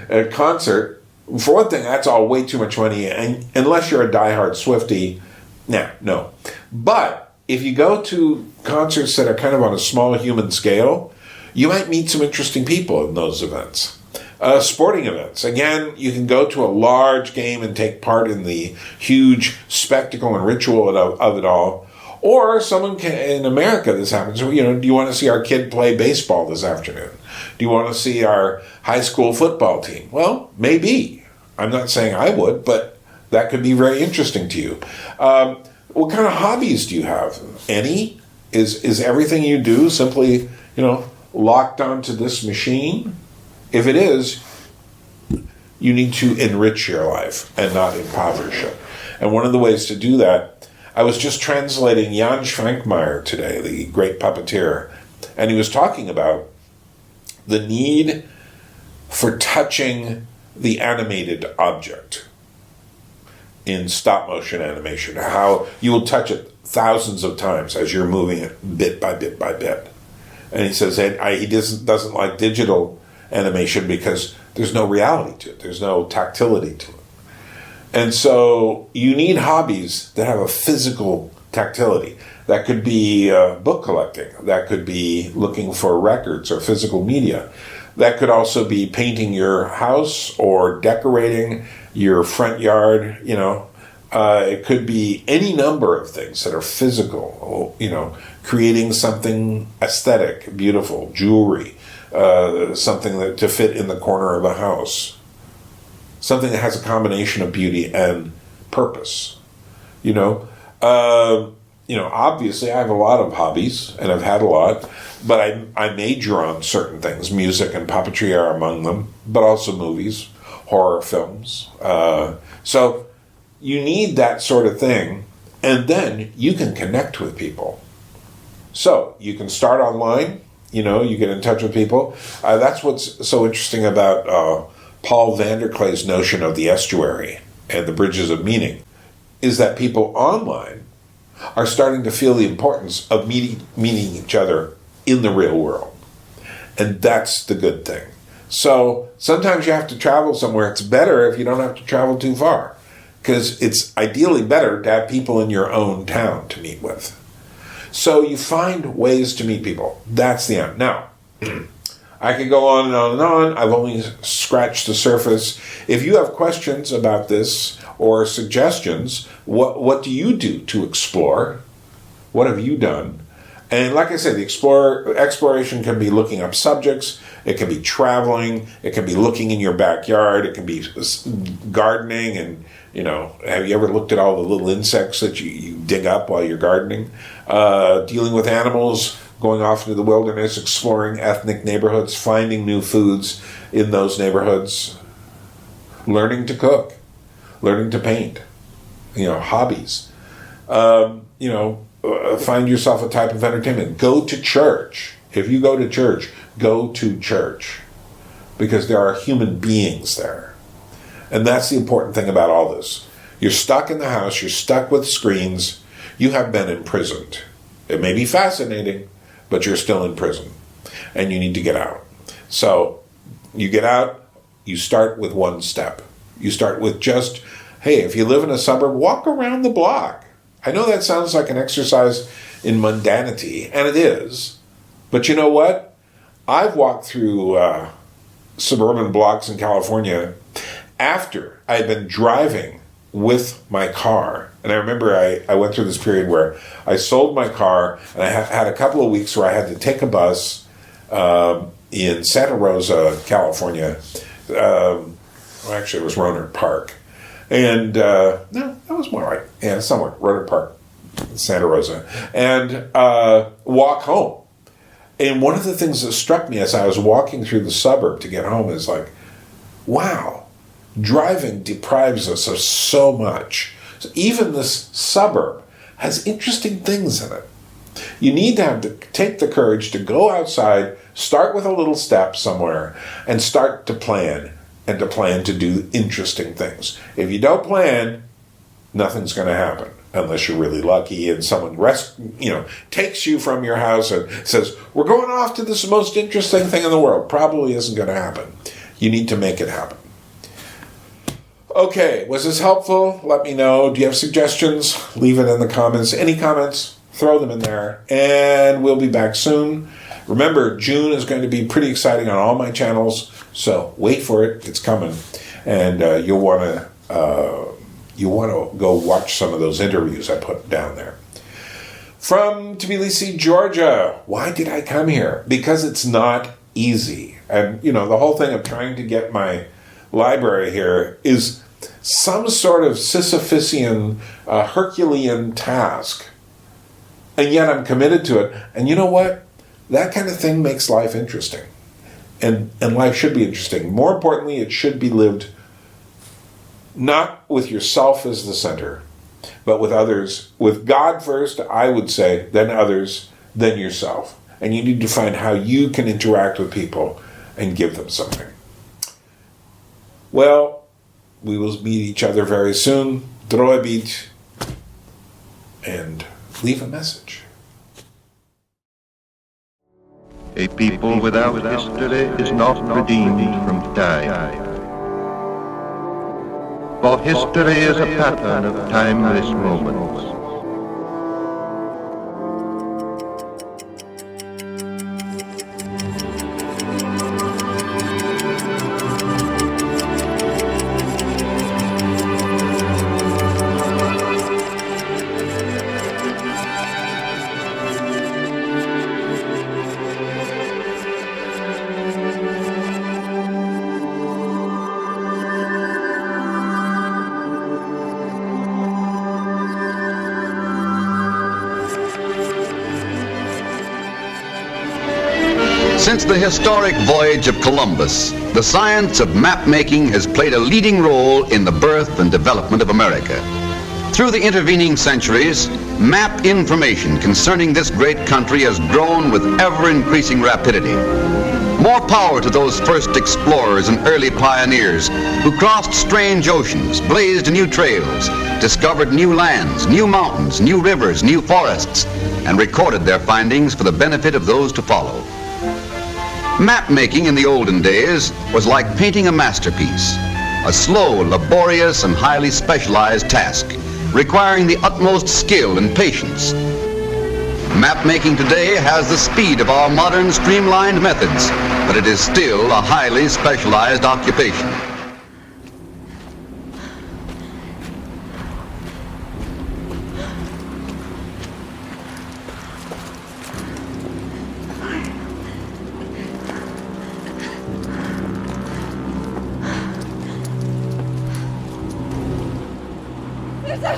a concert. For one thing, that's all way too much money, and unless you're a diehard Swiftie, no. But if you go to concerts that are kind of on a small human scale, you might meet some interesting people in those events. Sporting events. Again, you can go to a large game and take part in the huge spectacle and ritual of it all. Or someone can, in America, this happens. Do you want to see our kid play baseball this afternoon? Do you want to see our high school football team? Well, maybe. I'm not saying I would, but that could be very interesting to you. What kind of hobbies do you have? Any? Is everything you do simply, locked onto this machine? If it is, you need to enrich your life and not impoverish it. And one of the ways to do that, I was just translating Jan Schwankmeyer today, the great puppeteer, and he was talking about the need for touching the animated object in stop motion animation, how you will touch it thousands of times as you're moving it bit by bit by bit. And he says he doesn't like digital animation because there's no reality to it. There's no tactility to it. And so you need hobbies that have a physical tactility. That could be book collecting. That could be looking for records or physical media. That could also be painting your house or decorating your front yard. It could be any number of things that are physical, creating something aesthetic, beautiful, jewelry, something that to fit in the corner of a house, something that has a combination of beauty and purpose. Obviously I have a lot of hobbies, and I've had a lot, but I major on certain things. Music and puppetry are among them, but also movies, horror films. So you need that sort of thing, and then you can connect with people. So you can start online, you get in touch with people. That's what's so interesting about Paul Vanderklay's notion of the estuary and the bridges of meaning, is that people online are starting to feel the importance of meeting each other in the real world. And that's the good thing. So sometimes you have to travel somewhere. It's better if you don't have to travel too far, because it's ideally better to have people in your own town to meet with. So you find ways to meet people. That's the end. Now, I could go on and on and on. I've only scratched the surface. If you have questions about this or suggestions, what do you do to explore? What have you done? And like I said, the exploration can be looking up subjects. It can be traveling. It can be looking in your backyard. It can be gardening. And, have you ever looked at all the little insects that you dig up while you're gardening? Dealing with animals, going off into the wilderness, exploring ethnic neighborhoods, finding new foods in those neighborhoods, learning to cook, learning to paint, hobbies. Find yourself a type of entertainment. Go to church. If you go to church, go to church, because there are human beings there. And that's the important thing about all this. You're stuck in the house. You're stuck with screens. You have been imprisoned. It may be fascinating, but you're still in prison, and you need to get out. So you get out, you start with one step. You start with just, hey, if you live in a suburb, walk around the block. I know that sounds like an exercise in mundanity, and it is. But you know what? I've walked through suburban blocks in California after I had been driving with my car. And I remember I went through this period where I sold my car, and I had a couple of weeks where I had to take a bus in Santa Rosa, California, Well, actually, it was Rohnert Park. And, no, that was more like, somewhere, Rohnert Park, Santa Rosa. And walk home. And one of the things that struck me as I was walking through the suburb to get home is like, wow, driving deprives us of so much. So even this suburb has interesting things in it. You need to take the courage to go outside, start with a little step somewhere, and start to plan, and to do interesting things. If you don't plan, nothing's going to happen. Unless you're really lucky and someone takes you from your house and says, we're going off to this most interesting thing in the world. Probably isn't going to happen. You need to make it happen. Okay, was this helpful? Let me know. Do you have suggestions? Leave it in the comments. Any comments? Throw them in there. And we'll be back soon. Remember, June is going to be pretty exciting on all my channels. So wait for it. It's coming. And you'll want to go watch some of those interviews I put down there. From Tbilisi, Georgia. Why did I come here? Because it's not easy. And, the whole thing of trying to get my library here is some sort of Sisyphusian, Herculean task. And yet I'm committed to it. And you know what? That kind of thing makes life interesting. And life should be interesting. More importantly, it should be lived not with yourself as the center, but with others, with God first, I would say, then others, then yourself. And you need to find how you can interact with people and give them something. Well, we will meet each other very soon. Throw a beat and leave a message. A people without history is not redeemed from time. For history is a pattern of timeless moments. Since the historic voyage of Columbus, the science of map-making has played a leading role in the birth and development of America. Through the intervening centuries, map information concerning this great country has grown with ever-increasing rapidity. More power to those first explorers and early pioneers who crossed strange oceans, blazed new trails, discovered new lands, new mountains, new rivers, new forests, and recorded their findings for the benefit of those to follow. Map making in the olden days was like painting a masterpiece, a slow, laborious, and highly specialized task, requiring the utmost skill and patience. Map making today has the speed of our modern streamlined methods, but it is still a highly specialized occupation. There's a